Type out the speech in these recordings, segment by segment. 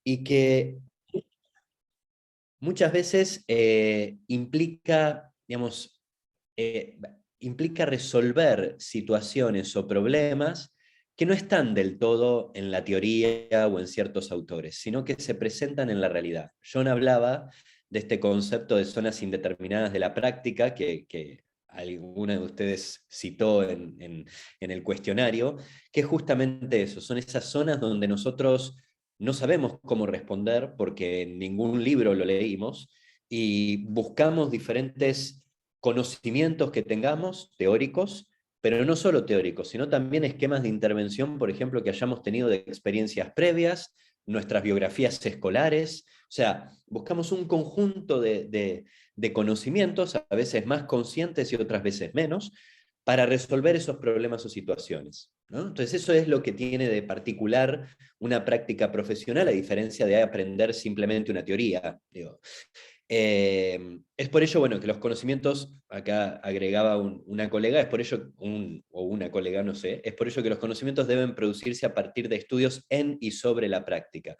y que muchas veces implica, digamos, implica resolver situaciones o problemas que no están del todo en la teoría o en ciertos autores, sino que se presentan en la realidad. John hablaba de este concepto de zonas indeterminadas de la práctica, que alguna de ustedes citó en el cuestionario, que es justamente eso, son esas zonas donde nosotros no sabemos cómo responder porque en ningún libro lo leímos y buscamos diferentes conocimientos que tengamos, teóricos, pero no solo teóricos, sino también esquemas de intervención, por ejemplo, que hayamos tenido de experiencias previas, nuestras biografías escolares, o sea, buscamos un conjunto de conocimientos, a veces más conscientes y otras veces menos, para resolver esos problemas o situaciones, ¿no? Entonces eso es lo que tiene de particular una práctica profesional, a diferencia de aprender simplemente una teoría. Digo. Es por ello, bueno, que los conocimientos, acá agregaba una colega, es por ello, o una colega, no sé, es por ello que los conocimientos deben producirse a partir de estudios en y sobre la práctica.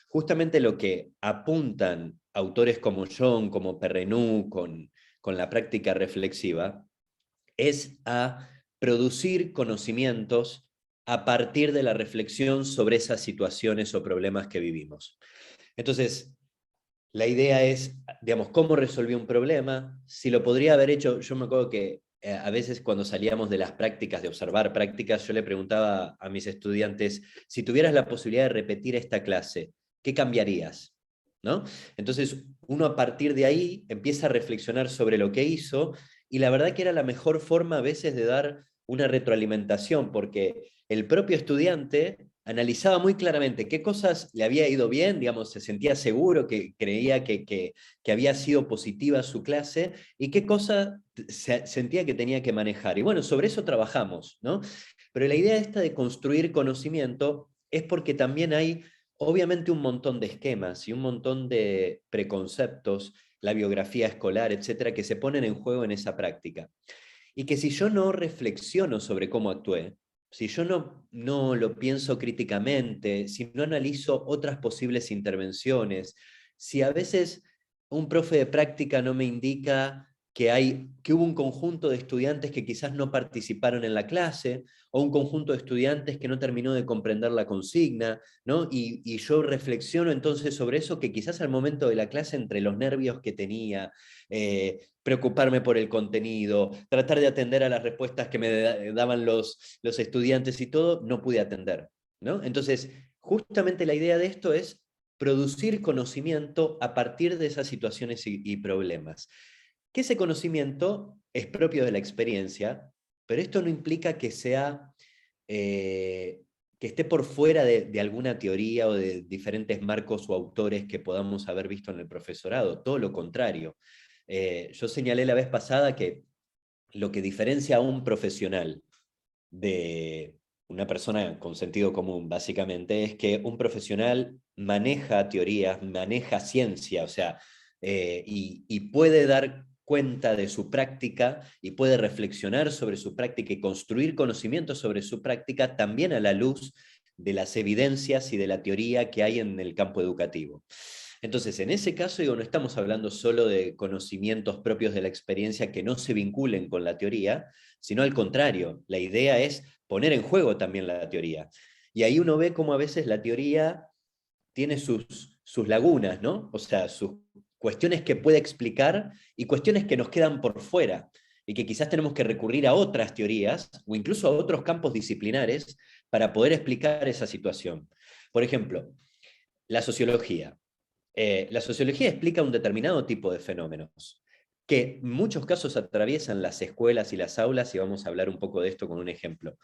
Justamente lo que apuntan autores como John, como Perrenú, con la práctica reflexiva, es a producir conocimientos a partir de la reflexión sobre esas situaciones o problemas que vivimos. Entonces, la idea es, digamos, cómo resolví un problema, si lo podría haber hecho, yo me acuerdo que a veces cuando salíamos de las prácticas, de observar prácticas, yo le preguntaba a mis estudiantes, si tuvieras la posibilidad de repetir esta clase, ¿qué cambiarías? ¿No? Entonces, uno a partir de ahí empieza a reflexionar sobre lo que hizo y la verdad que era la mejor forma a veces de dar una retroalimentación, porque el propio estudiante analizaba muy claramente qué cosas le había ido bien, digamos, se sentía seguro, que creía que había sido positiva su clase, y qué cosas sentía que tenía que manejar. Y bueno, sobre eso trabajamos, ¿no? Pero la idea esta de construir conocimiento es porque también hay, obviamente, un montón de esquemas y un montón de preconceptos, la biografía escolar, etcétera, que se ponen en juego en esa práctica. Y que si yo no reflexiono sobre cómo actué, si yo no lo pienso críticamente, si no analizo otras posibles intervenciones, si a veces un profe de práctica no me indica que hubo un conjunto de estudiantes que quizás no participaron en la clase, o un conjunto de estudiantes que no terminó de comprender la consigna, ¿no? Y yo reflexiono entonces sobre eso, que quizás al momento de la clase, entre los nervios que tenía, preocuparme por el contenido, tratar de atender a las respuestas que me daban los estudiantes y todo, no pude atender, ¿no? Entonces, justamente la idea de esto es producir conocimiento a partir de esas situaciones y problemas. Que ese conocimiento es propio de la experiencia, pero esto no implica que sea, que esté por fuera de alguna teoría o de diferentes marcos o autores que podamos haber visto en el profesorado, todo lo contrario. Yo señalé la vez pasada que lo que diferencia a un profesional de una persona con sentido común, básicamente, es que un profesional maneja teorías, maneja ciencia, o sea, y puede dar cuenta de su práctica y puede reflexionar sobre su práctica y construir conocimientos sobre su práctica también a la luz de las evidencias y de la teoría que hay en el campo educativo. Entonces, en ese caso, digo, no estamos hablando solo de conocimientos propios de la experiencia que no se vinculen con la teoría, sino al contrario, la idea es poner en juego también la teoría. Y ahí uno ve cómo a veces la teoría tiene sus lagunas, ¿no? O sea, sus cuestiones que puede explicar y cuestiones que nos quedan por fuera y que quizás tenemos que recurrir a otras teorías o incluso a otros campos disciplinares para poder explicar esa situación. Por ejemplo, la sociología. La sociología explica un determinado tipo de fenómenos que en muchos casos atraviesan las escuelas y las aulas, y vamos a hablar un poco de esto con un ejemplo.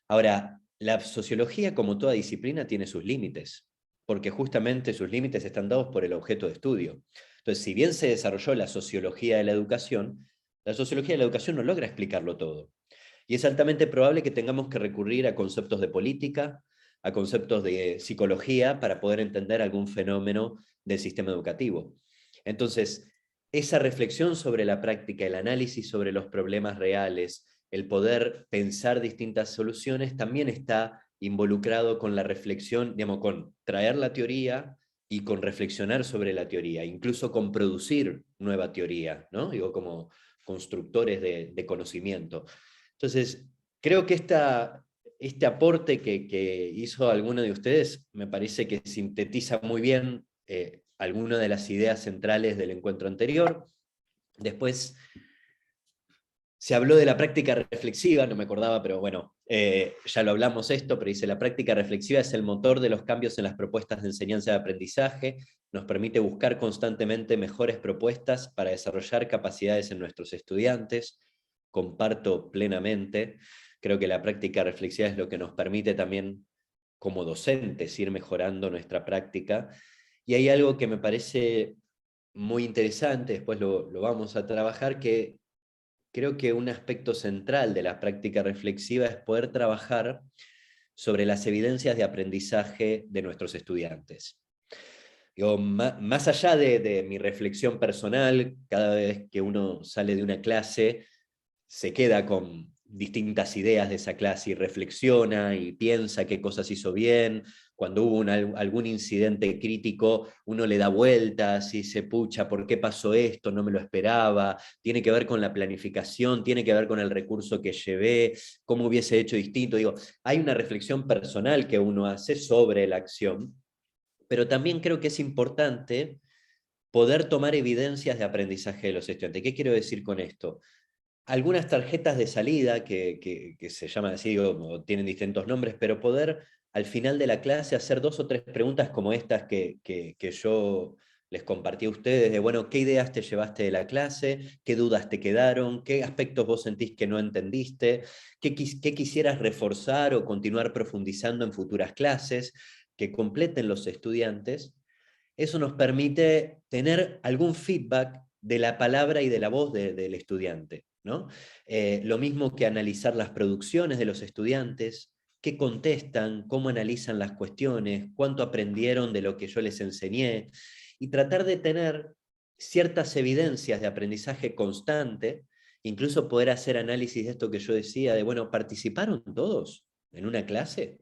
Ahora, la sociología, como toda disciplina, tiene sus límites, porque justamente sus límites están dados por el objeto de estudio. Entonces, si bien se desarrolló la sociología de la educación no logra explicarlo todo. Y es altamente probable que tengamos que recurrir a conceptos de política, a conceptos de psicología para poder entender algún fenómeno del sistema educativo. Entonces, esa reflexión sobre la práctica, el análisis sobre los problemas reales, el poder pensar distintas soluciones, también está involucrado con la reflexión, digamos, con traer la teoría y con reflexionar sobre la teoría, incluso con producir nueva teoría, ¿no? Digo, como constructores de conocimiento. Entonces, creo que este aporte que hizo alguno de ustedes me parece que sintetiza muy bien algunas de las ideas centrales del encuentro anterior. Después se habló de la práctica reflexiva, no me acordaba, pero bueno, ya lo hablamos esto, pero dice, la práctica reflexiva es el motor de los cambios en las propuestas de enseñanza y aprendizaje, nos permite buscar constantemente mejores propuestas para desarrollar capacidades en nuestros estudiantes, comparto plenamente, creo que la práctica reflexiva es lo que nos permite también como docentes ir mejorando nuestra práctica, y hay algo que me parece muy interesante, después lo vamos a trabajar, que creo que un aspecto central de la práctica reflexiva es poder trabajar sobre las evidencias de aprendizaje de nuestros estudiantes. Digo, más allá de mi reflexión personal, cada vez que uno sale de una clase, se queda con distintas ideas de esa clase y reflexiona y piensa qué cosas hizo bien. Cuando hubo algún incidente crítico, uno le da vueltas y se pucha, ¿por qué pasó esto? No me lo esperaba. Tiene que ver con la planificación, tiene que ver con el recurso que llevé, cómo hubiese hecho distinto. Digo, hay una reflexión personal que uno hace sobre la acción, pero también creo que es importante poder tomar evidencias de aprendizaje de los estudiantes. ¿Qué quiero decir con esto? Algunas tarjetas de salida que se llaman así, o tienen distintos nombres, pero poder al final de la clase hacer 2 o 3 preguntas como estas que yo les compartí a ustedes, de, bueno, ¿qué ideas te llevaste de la clase? ¿Qué dudas te quedaron? ¿Qué aspectos vos sentís que no entendiste? ¿Qué quisieras reforzar o continuar profundizando en futuras clases? Que completen los estudiantes. Eso nos permite tener algún feedback de la palabra y de la voz del estudiante, ¿no? Lo mismo que analizar las producciones de los estudiantes, qué contestan, cómo analizan las cuestiones, cuánto aprendieron de lo que yo les enseñé, y tratar de tener ciertas evidencias de aprendizaje constante, incluso poder hacer análisis de esto que yo decía, de, bueno, ¿participaron todos en una clase?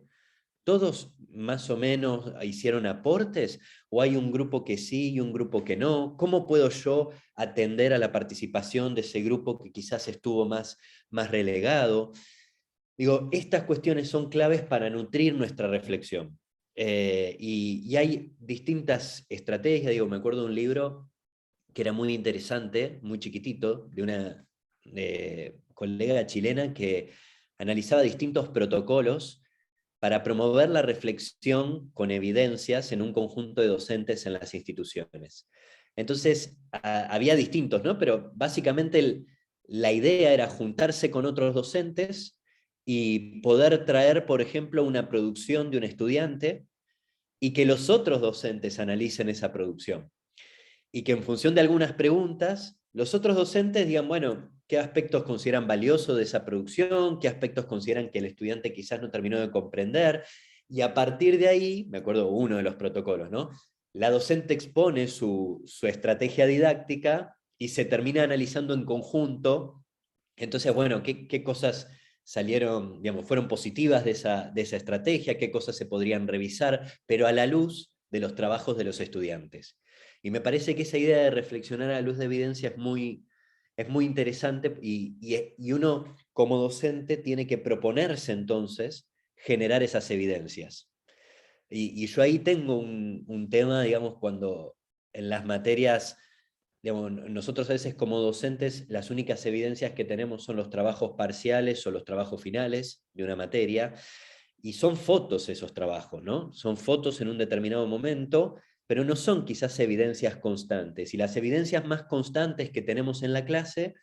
¿Todos más o menos hicieron aportes? ¿O hay un grupo que sí y un grupo que no? ¿Cómo puedo yo atender a la participación de ese grupo que quizás estuvo más relegado? Digo, estas cuestiones son claves para nutrir nuestra reflexión. Y hay distintas estrategias. Digo, me acuerdo de un libro que era muy interesante, muy chiquitito, de una colega chilena que analizaba distintos protocolos para promover la reflexión con evidencias en un conjunto de docentes en las instituciones. Entonces, había distintos, ¿no? Pero básicamente la idea era juntarse con otros docentes y poder traer, por ejemplo, una producción de un estudiante y que los otros docentes analicen esa producción. Y que en función de algunas preguntas, los otros docentes digan, bueno, qué aspectos consideran valiosos de esa producción, qué aspectos consideran que el estudiante quizás no terminó de comprender, y a partir de ahí, me acuerdo uno de los protocolos, ¿no? La docente expone su estrategia didáctica y se termina analizando en conjunto. Entonces, bueno, qué cosas salieron, digamos, fueron positivas de esa estrategia, qué cosas se podrían revisar, pero a la luz de los trabajos de los estudiantes. Y me parece que esa idea de reflexionar a la luz de evidencia es muy interesante, y uno como docente tiene que proponerse entonces generar esas evidencias. Y yo ahí tengo un tema, digamos, cuando en las materias, digamos, nosotros a veces como docentes las únicas evidencias que tenemos son los trabajos parciales o los trabajos finales de una materia, y son fotos esos trabajos, ¿no? Son fotos en un determinado momento, pero no son quizás evidencias constantes. Y las evidencias más constantes que tenemos en la clase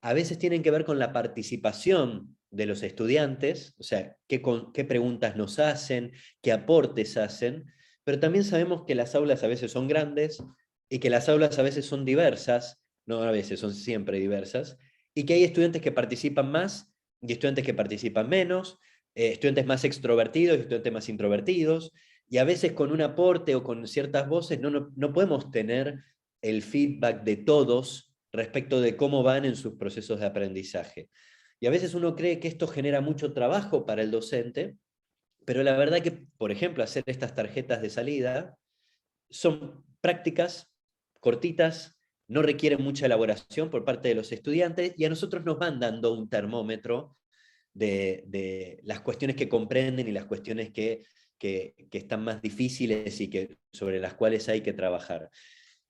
a veces tienen que ver con la participación de los estudiantes, o sea, qué preguntas nos hacen, qué aportes hacen, pero también sabemos que las aulas a veces son grandes y que las aulas a veces son diversas, no a veces, son siempre diversas, y que hay estudiantes que participan más y estudiantes que participan menos, estudiantes más extrovertidos y estudiantes más introvertidos, y a veces con un aporte o con ciertas voces no podemos tener el feedback de todos respecto de cómo van en sus procesos de aprendizaje. Y a veces uno cree que esto genera mucho trabajo para el docente, pero la verdad que, por ejemplo, hacer estas tarjetas de salida son prácticas cortitas, no requieren mucha elaboración por parte de los estudiantes, y a nosotros nos van dando un termómetro de las cuestiones que comprenden y las cuestiones que están más difíciles y sobre las cuales hay que trabajar.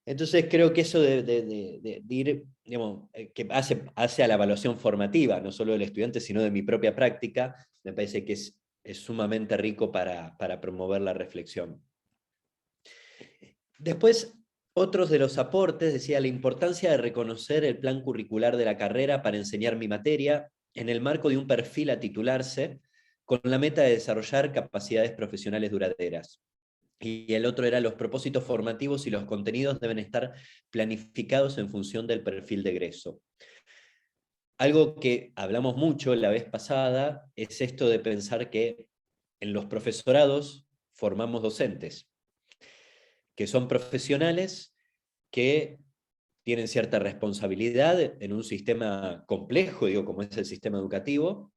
Entonces creo que eso de ir, digamos, que hace a la evaluación formativa, no solo del estudiante, sino de mi propia práctica, me parece que es sumamente rico para promover la reflexión. Después, otros de los aportes, decía la importancia de reconocer el plan curricular de la carrera para enseñar mi materia en el marco de un perfil a titularse, con la meta de desarrollar capacidades profesionales duraderas. Y el otro era los propósitos formativos y los contenidos deben estar planificados en función del perfil de egreso. Algo que hablamos mucho la vez pasada es esto de pensar que en los profesorados formamos docentes, que son profesionales que tienen cierta responsabilidad en un sistema complejo, digo, como es el sistema educativo,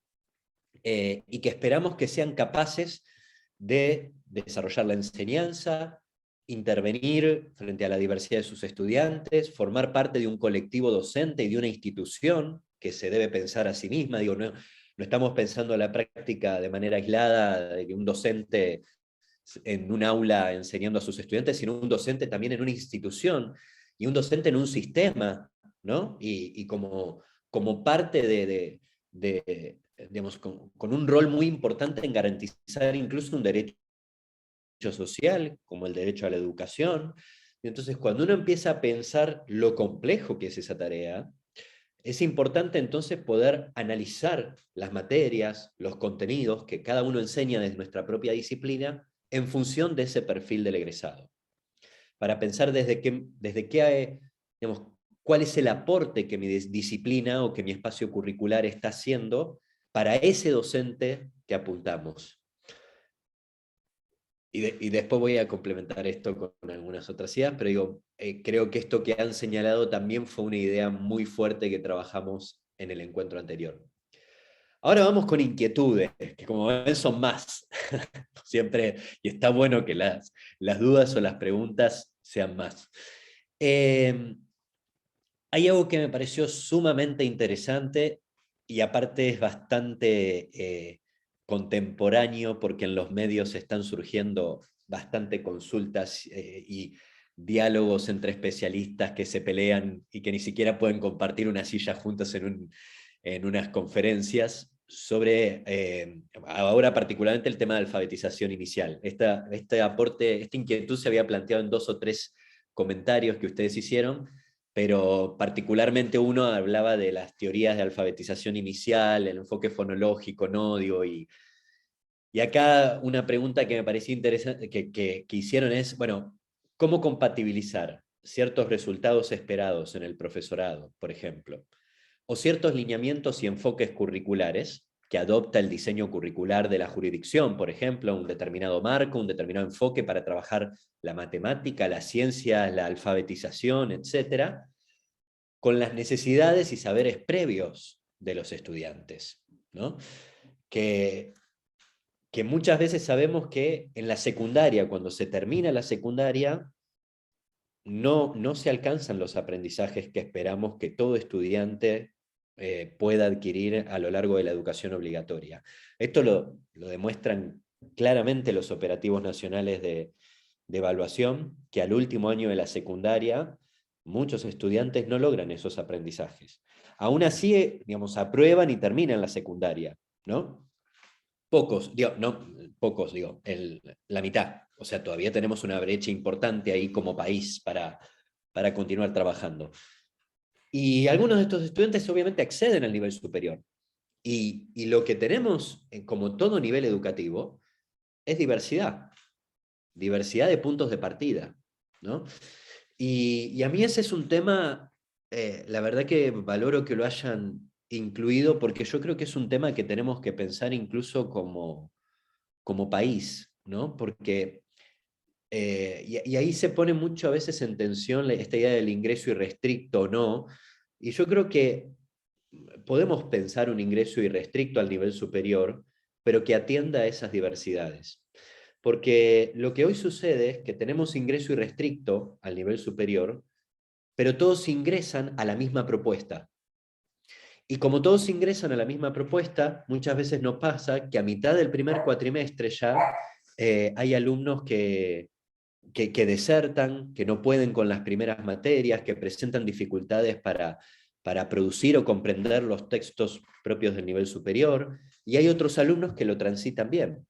y que esperamos que sean capaces de desarrollar la enseñanza, intervenir frente a la diversidad de sus estudiantes, formar parte de un colectivo docente y de una institución que se debe pensar a sí misma. Digo, no estamos pensando la práctica de manera aislada de que un docente en un aula enseñando a sus estudiantes, sino un docente también en una institución y un docente en un sistema, ¿no? Y como parte digamos, con un rol muy importante en garantizar incluso un derecho social, como el derecho a la educación. Y entonces, cuando uno empieza a pensar lo complejo que es esa tarea, es importante entonces poder analizar las materias, los contenidos que cada uno enseña desde nuestra propia disciplina en función de ese perfil del egresado. Para pensar digamos, cuál es el aporte que mi disciplina o que mi espacio curricular está haciendo para ese docente que apuntamos. Y después voy a complementar esto con algunas otras ideas, pero digo, creo que esto que han señalado también fue una idea muy fuerte que trabajamos en el encuentro anterior. Ahora vamos con inquietudes, que como ven son más. Siempre, y está bueno que las dudas o las preguntas sean más. Hay algo que me pareció sumamente interesante y aparte es bastante contemporáneo porque en los medios están surgiendo bastante consultas y diálogos entre especialistas que se pelean y que ni siquiera pueden compartir una silla juntos en unas conferencias sobre, ahora particularmente el tema de alfabetización inicial. Este aporte, esta inquietud se había planteado en 2 o 3 comentarios que ustedes hicieron, pero particularmente uno hablaba de las teorías de alfabetización inicial, el enfoque fonológico, ¿no? Digo, y acá una pregunta que me parecía interesante que hicieron es, bueno, ¿cómo compatibilizar ciertos resultados esperados en el profesorado, por ejemplo, o ciertos lineamientos y enfoques curriculares que adopta el diseño curricular de la jurisdicción, por ejemplo, un determinado marco, un determinado enfoque para trabajar la matemática, la ciencia, la alfabetización, etcétera, con las necesidades y saberes previos de los estudiantes, ¿no? Que, que muchas veces sabemos que en la secundaria, cuando se termina la secundaria, no se alcanzan los aprendizajes que esperamos que todo estudiante pueda adquirir a lo largo de la educación obligatoria. Esto lo demuestran claramente los operativos nacionales de evaluación, que al último año de la secundaria muchos estudiantes no logran esos aprendizajes. Aún así, digamos, aprueban y terminan la secundaria, ¿no? Pocos, digo, la mitad. O sea, todavía tenemos una brecha importante ahí como país para continuar trabajando. Y algunos de estos estudiantes obviamente acceden al nivel superior. Y lo que tenemos, como todo nivel educativo, es diversidad. Diversidad de puntos de partida, ¿no? Y a mí ese es un tema, la verdad que valoro que lo hayan incluido porque yo creo que es un tema que tenemos que pensar incluso como país, ¿no? Porque, y ahí se pone mucho a veces en tensión esta idea del ingreso irrestricto o no, y yo creo que podemos pensar un ingreso irrestricto al nivel superior, pero que atienda a esas diversidades. porque lo que hoy sucede es que tenemos ingreso irrestricto al nivel superior, pero todos ingresan a la misma propuesta. Y como todos ingresan a la misma propuesta, muchas veces nos pasa que a mitad del primer cuatrimestre ya hay alumnos que desertan, que no pueden con las primeras materias, que presentan dificultades para producir o comprender los textos propios del nivel superior, y hay otros alumnos que lo transitan bien.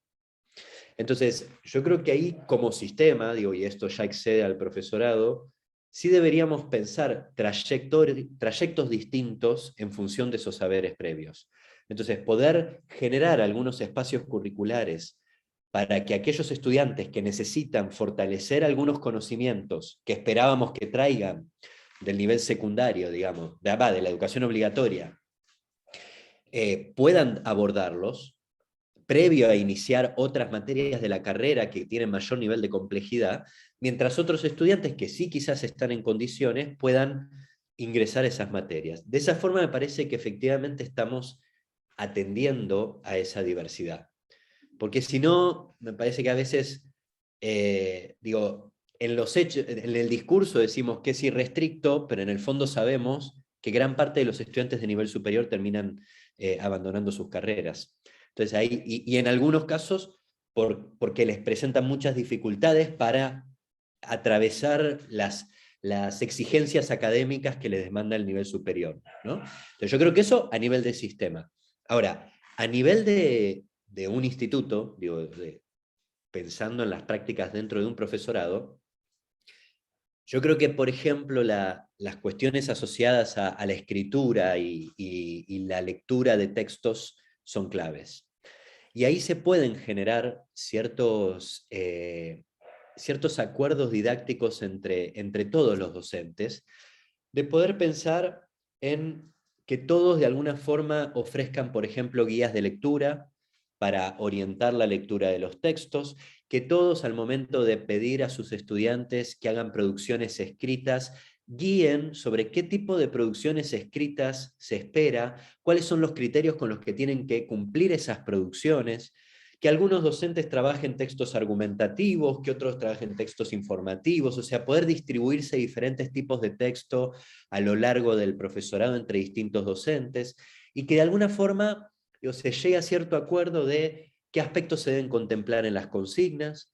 Entonces, yo creo que ahí como sistema, digo, y esto ya excede al profesorado, sí deberíamos pensar trayectos distintos en función de esos saberes previos. Entonces, poder generar algunos espacios curriculares para que aquellos estudiantes que necesitan fortalecer algunos conocimientos que esperábamos que traigan del nivel secundario, digamos, de la educación obligatoria, puedan abordarlos, previo a iniciar otras materias de la carrera que tienen mayor nivel de complejidad, mientras otros estudiantes que sí quizás están en condiciones puedan ingresar a esas materias. De esa forma me parece que efectivamente estamos atendiendo a esa diversidad. Porque si no, me parece que a veces, digo, en los hechos, en el discurso decimos que es irrestricto, pero en el fondo sabemos que gran parte de los estudiantes de nivel superior terminan abandonando sus carreras. Entonces ahí, y en algunos casos, porque les presentan muchas dificultades para atravesar las exigencias académicas que les demanda el nivel superior, ¿no? Entonces yo creo que eso a nivel de sistema. Ahora, a nivel de un instituto, digo, pensando en las prácticas dentro de un profesorado, yo creo que, por ejemplo, las cuestiones asociadas a la escritura y la lectura de textos son claves. Y ahí se pueden generar ciertos acuerdos didácticos entre todos los docentes, de poder pensar en que todos de alguna forma ofrezcan, por ejemplo, guías de lectura para orientar la lectura de los textos, que todos al momento de pedir a sus estudiantes que hagan producciones escritas, guíen sobre qué tipo de producciones escritas se espera, cuáles son los criterios con los que tienen que cumplir esas producciones, que algunos docentes trabajen textos argumentativos, que otros trabajen textos informativos, o sea, poder distribuirse diferentes tipos de texto a lo largo del profesorado entre distintos docentes, y que de alguna forma se llegue a cierto acuerdo de qué aspectos se deben contemplar en las consignas.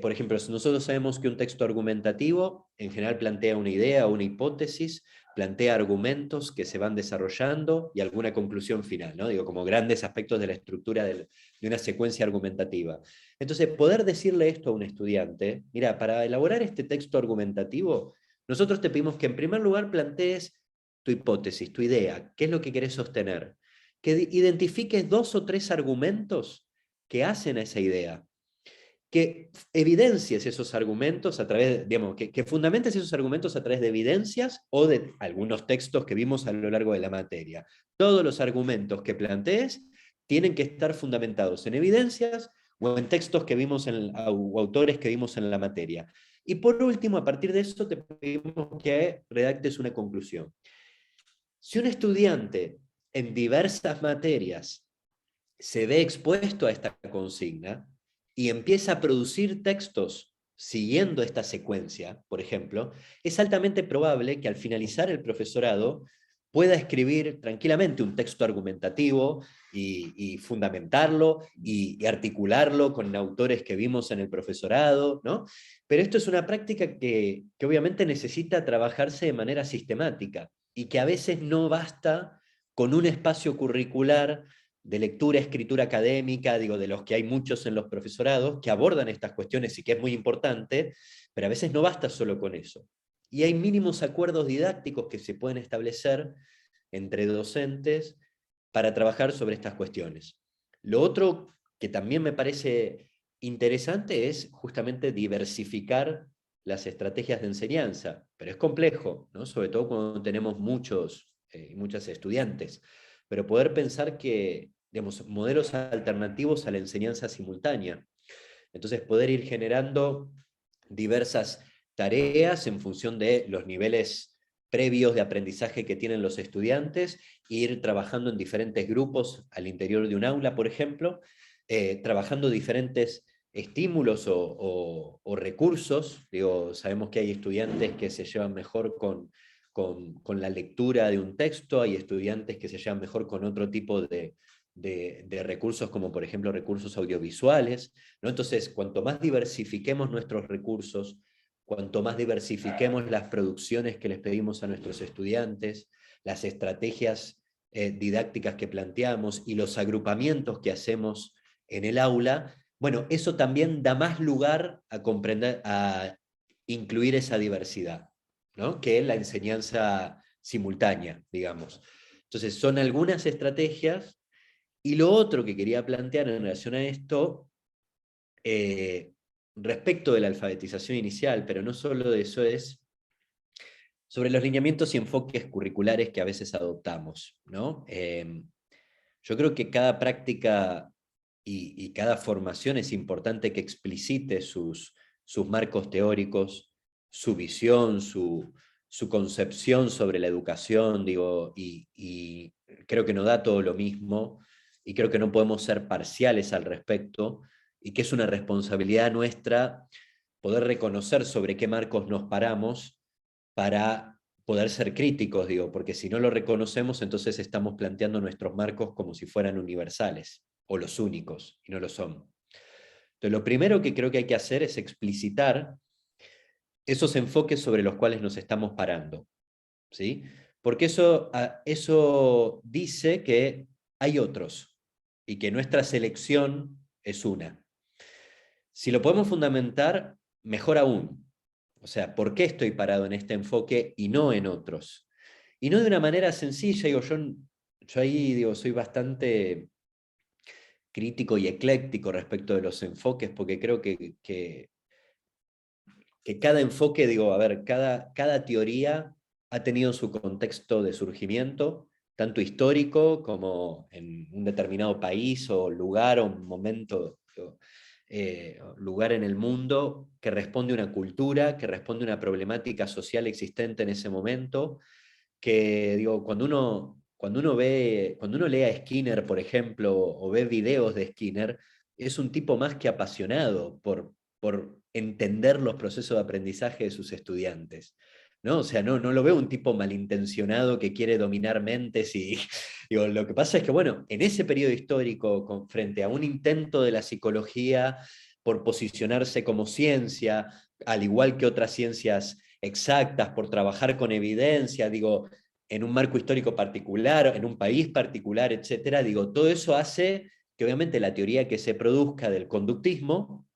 Por ejemplo, si nosotros sabemos que un texto argumentativo en general plantea una idea o una hipótesis, plantea argumentos que se van desarrollando y alguna conclusión final, ¿no? Digo, como grandes aspectos de la estructura de una secuencia argumentativa. Entonces, poder decirle esto a un estudiante, mira, para elaborar este texto argumentativo, nosotros te pedimos que en primer lugar plantees tu hipótesis, tu idea, qué es lo que querés sostener, que identifiques 2 o 3 argumentos que hacen a esa idea, que evidencies esos argumentos a través, digamos, que fundamentes esos argumentos a través de evidencias o de algunos textos que vimos a lo largo de la materia. Todos los argumentos que plantees tienen que estar fundamentados en evidencias o en textos que vimos o autores que vimos en la materia. Y por último, a partir de eso te pedimos que redactes una conclusión. Si un estudiante en diversas materias se ve expuesto a esta consigna y empieza a producir textos siguiendo esta secuencia, por ejemplo, es altamente probable que al finalizar el profesorado pueda escribir tranquilamente un texto argumentativo y fundamentarlo y articularlo con autores que vimos en el profesorado, ¿no? Pero esto es una práctica que obviamente necesita trabajarse de manera sistemática y que a veces no basta con un espacio curricular de lectura, escritura académica, digo, de los que hay muchos en los profesorados, que abordan estas cuestiones y que es muy importante, pero a veces no basta solo con eso. Y hay mínimos acuerdos didácticos que se pueden establecer entre docentes para trabajar sobre estas cuestiones. Lo otro que también me parece interesante es justamente diversificar las estrategias de enseñanza, pero es complejo, ¿no? Sobre todo cuando tenemos muchas estudiantes, pero poder pensar que, digamos, modelos alternativos a la enseñanza simultánea. Entonces, poder ir generando diversas tareas en función de los niveles previos de aprendizaje que tienen los estudiantes, ir trabajando en diferentes grupos al interior de un aula, por ejemplo, trabajando diferentes estímulos o recursos. Digo, sabemos que hay estudiantes que se llevan mejor con la lectura de un texto, hay estudiantes que se llevan mejor con otro tipo de recursos, como por ejemplo recursos audiovisuales, ¿no? Entonces, cuanto más diversifiquemos nuestros recursos, cuanto más diversifiquemos las producciones que les pedimos a nuestros estudiantes, las estrategias didácticas que planteamos y los agrupamientos que hacemos en el aula, bueno, eso también da más lugar a comprender, a incluir esa diversidad, ¿no? Que es la enseñanza simultánea, digamos. Entonces, son algunas estrategias. Y lo otro que quería plantear en relación a esto, respecto de la alfabetización inicial, pero no solo de eso, es sobre los lineamientos y enfoques curriculares que a veces adoptamos, ¿no? Yo creo que cada práctica y cada formación es importante que explicite sus marcos teóricos, su visión, su concepción sobre la educación, digo, y creo que no da todo lo mismo, y creo que no podemos ser parciales al respecto, y que es una responsabilidad nuestra poder reconocer sobre qué marcos nos paramos para poder ser críticos, digo, porque si no lo reconocemos, entonces estamos planteando nuestros marcos como si fueran universales, o los únicos, y no lo son. Entonces, lo primero que creo que hay que hacer es explicitar esos enfoques sobre los cuales nos estamos parando, ¿sí? Porque eso dice que hay otros, y que nuestra selección es una. Si lo podemos fundamentar, mejor aún. O sea, ¿por qué estoy parado en este enfoque y no en otros? Y no de una manera sencilla, digo, yo ahí digo, soy bastante crítico y ecléctico respecto de los enfoques, porque creo que cada enfoque, digo, a ver, cada teoría ha tenido su contexto de surgimiento, tanto histórico como en un determinado país o lugar o momento, digo, lugar en el mundo que responde a una cultura, que responde a una problemática social existente en ese momento, que digo, cuando uno lee a Skinner, por ejemplo, o ve videos de Skinner, es un tipo más que apasionado por entender los procesos de aprendizaje de sus estudiantes, ¿no? O sea, no lo veo un tipo malintencionado que quiere dominar mentes y digo, lo que pasa es que, bueno, en ese periodo histórico, frente a un intento de la psicología por posicionarse como ciencia, al igual que otras ciencias exactas, por trabajar con evidencia, digo, en un marco histórico particular, en un país particular, etcétera, digo, todo eso hace que obviamente la teoría que se produzca del conductismo,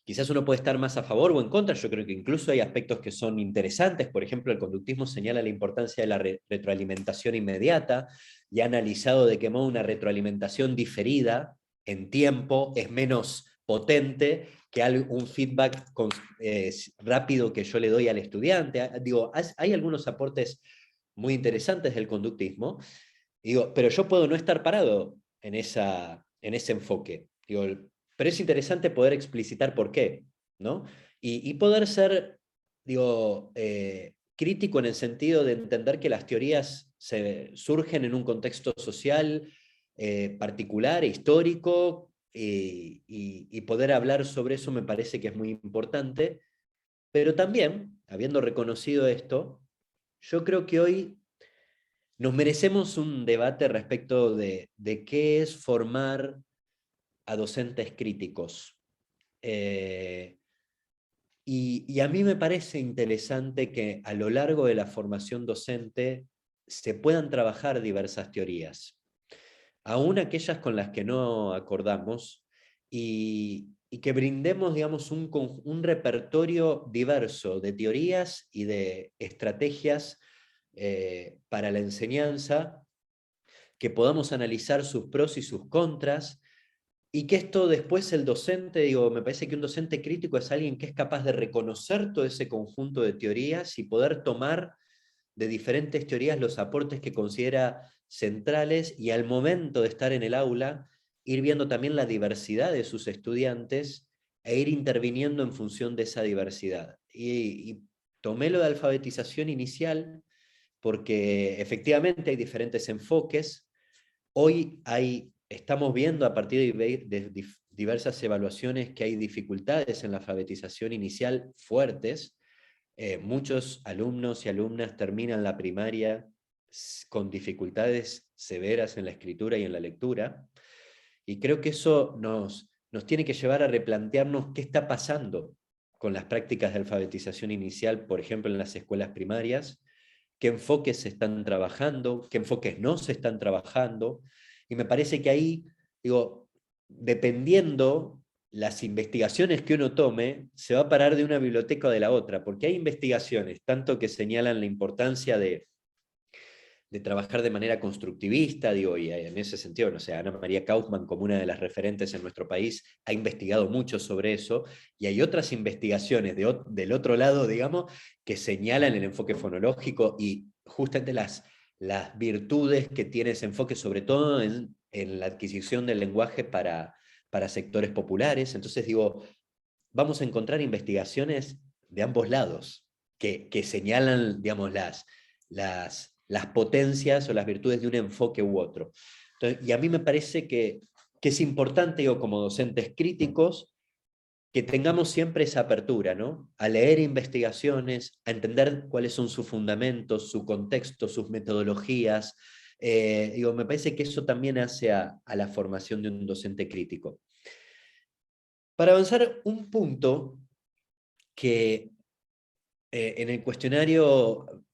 quizás uno puede estar más a favor o en contra, yo creo que incluso hay aspectos que son interesantes, por ejemplo, el conductismo señala la importancia de la retroalimentación inmediata y ha analizado de qué modo una retroalimentación diferida en tiempo es menos potente que un feedback rápido que yo le doy al estudiante. Digo, hay algunos aportes muy interesantes del conductismo, digo, pero yo puedo no estar parado en ese enfoque. Digo, pero es interesante poder explicitar por qué, ¿no? Y poder ser, digo, crítico en el sentido de entender que las teorías surgen en un contexto social particular, histórico, y poder hablar sobre eso me parece que es muy importante, pero también, habiendo reconocido esto, yo creo que hoy nos merecemos un debate respecto de qué es formar a docentes críticos. Eh, y a mí me parece interesante que a lo largo de la formación docente se puedan trabajar diversas teorías, aún aquellas con las que no acordamos, y que brindemos, digamos, un repertorio diverso de teorías y de estrategias para la enseñanza, que podamos analizar sus pros y sus contras, y que esto después el docente, digo, me parece que un docente crítico es alguien que es capaz de reconocer todo ese conjunto de teorías y poder tomar de diferentes teorías los aportes que considera centrales, y al momento de estar en el aula, ir viendo también la diversidad de sus estudiantes e ir interviniendo en función de esa diversidad. Y tomé lo de alfabetización inicial porque efectivamente hay diferentes enfoques. Hoy estamos viendo a partir diversas evaluaciones que hay dificultades en la alfabetización inicial fuertes. Muchos alumnos y alumnas terminan la primaria con dificultades severas en la escritura y en la lectura, y creo que eso nos tiene que llevar a replantearnos qué está pasando con las prácticas de alfabetización inicial, por ejemplo, en las escuelas primarias, qué enfoques se están trabajando, qué enfoques no se están trabajando, y me parece que ahí, digo, dependiendo las investigaciones que uno tome, se va a parar de una biblioteca o de la otra, porque hay investigaciones, tanto que señalan la importancia de trabajar de manera constructivista, digo, y en ese sentido, no sé, Ana María Kaufman, como una de las referentes en nuestro país, ha investigado mucho sobre eso, y hay otras investigaciones del otro lado, digamos, que señalan el enfoque fonológico y justamente las virtudes que tiene ese enfoque, sobre todo en la adquisición del lenguaje para sectores populares. Entonces digo, vamos a encontrar investigaciones de ambos lados que señalan, digamos, las potencias o las virtudes de un enfoque u otro. Entonces, y a mí me parece que es importante, digo, como docentes críticos, que tengamos siempre esa apertura, ¿no? A leer investigaciones, a entender cuáles son sus fundamentos, su contexto, sus metodologías. Digo, me parece que eso también hace a la formación de un docente crítico. Para avanzar un punto que en el cuestionario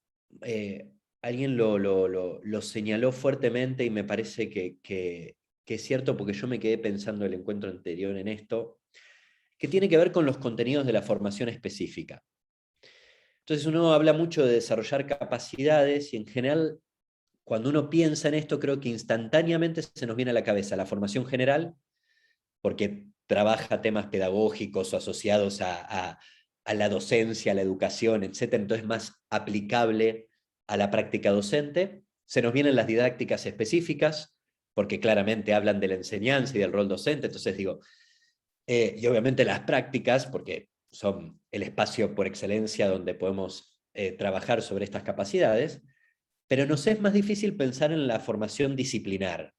alguien lo señaló fuertemente y me parece que es cierto porque yo me quedé pensando el encuentro anterior en esto, que tiene que ver con los contenidos de la formación específica. Entonces uno habla mucho de desarrollar capacidades y en general cuando uno piensa en esto creo que instantáneamente se nos viene a la cabeza la formación general, porque trabaja temas pedagógicos o asociados a la docencia, a la educación, etcétera, entonces más aplicable a la práctica docente. Se nos vienen las didácticas específicas, porque claramente hablan de la enseñanza y del rol docente, entonces digo, y obviamente las prácticas, porque son el espacio por excelencia donde podemos trabajar sobre estas capacidades, pero nos es más difícil pensar en la formación disciplinar,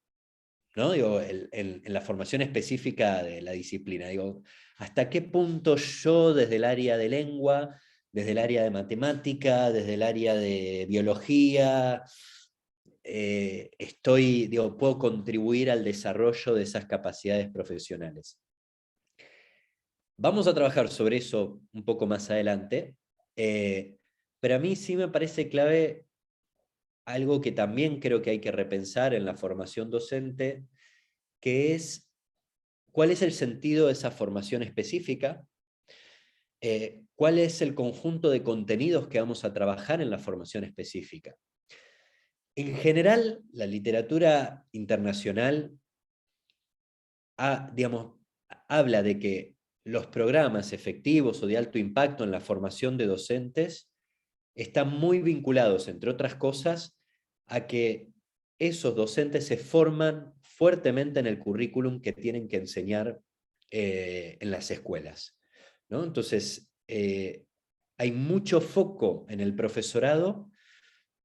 ¿no? Digo, en la formación específica de la disciplina. Digo, ¿hasta qué punto yo desde el área de lengua, desde el área de matemática, desde el área de biología, digo, puedo contribuir al desarrollo de esas capacidades profesionales? Vamos a trabajar sobre eso un poco más adelante, pero a mí sí me parece clave algo que también creo que hay que repensar en la formación docente, que es cuál es el sentido de esa formación específica, cuál es el conjunto de contenidos que vamos a trabajar en la formación específica. En general, la literatura internacional digamos, habla de que los programas efectivos o de alto impacto en la formación de docentes están muy vinculados, entre otras cosas, a que esos docentes se forman fuertemente en el currículum que tienen que enseñar en las escuelas, ¿no? Entonces, hay mucho foco en el profesorado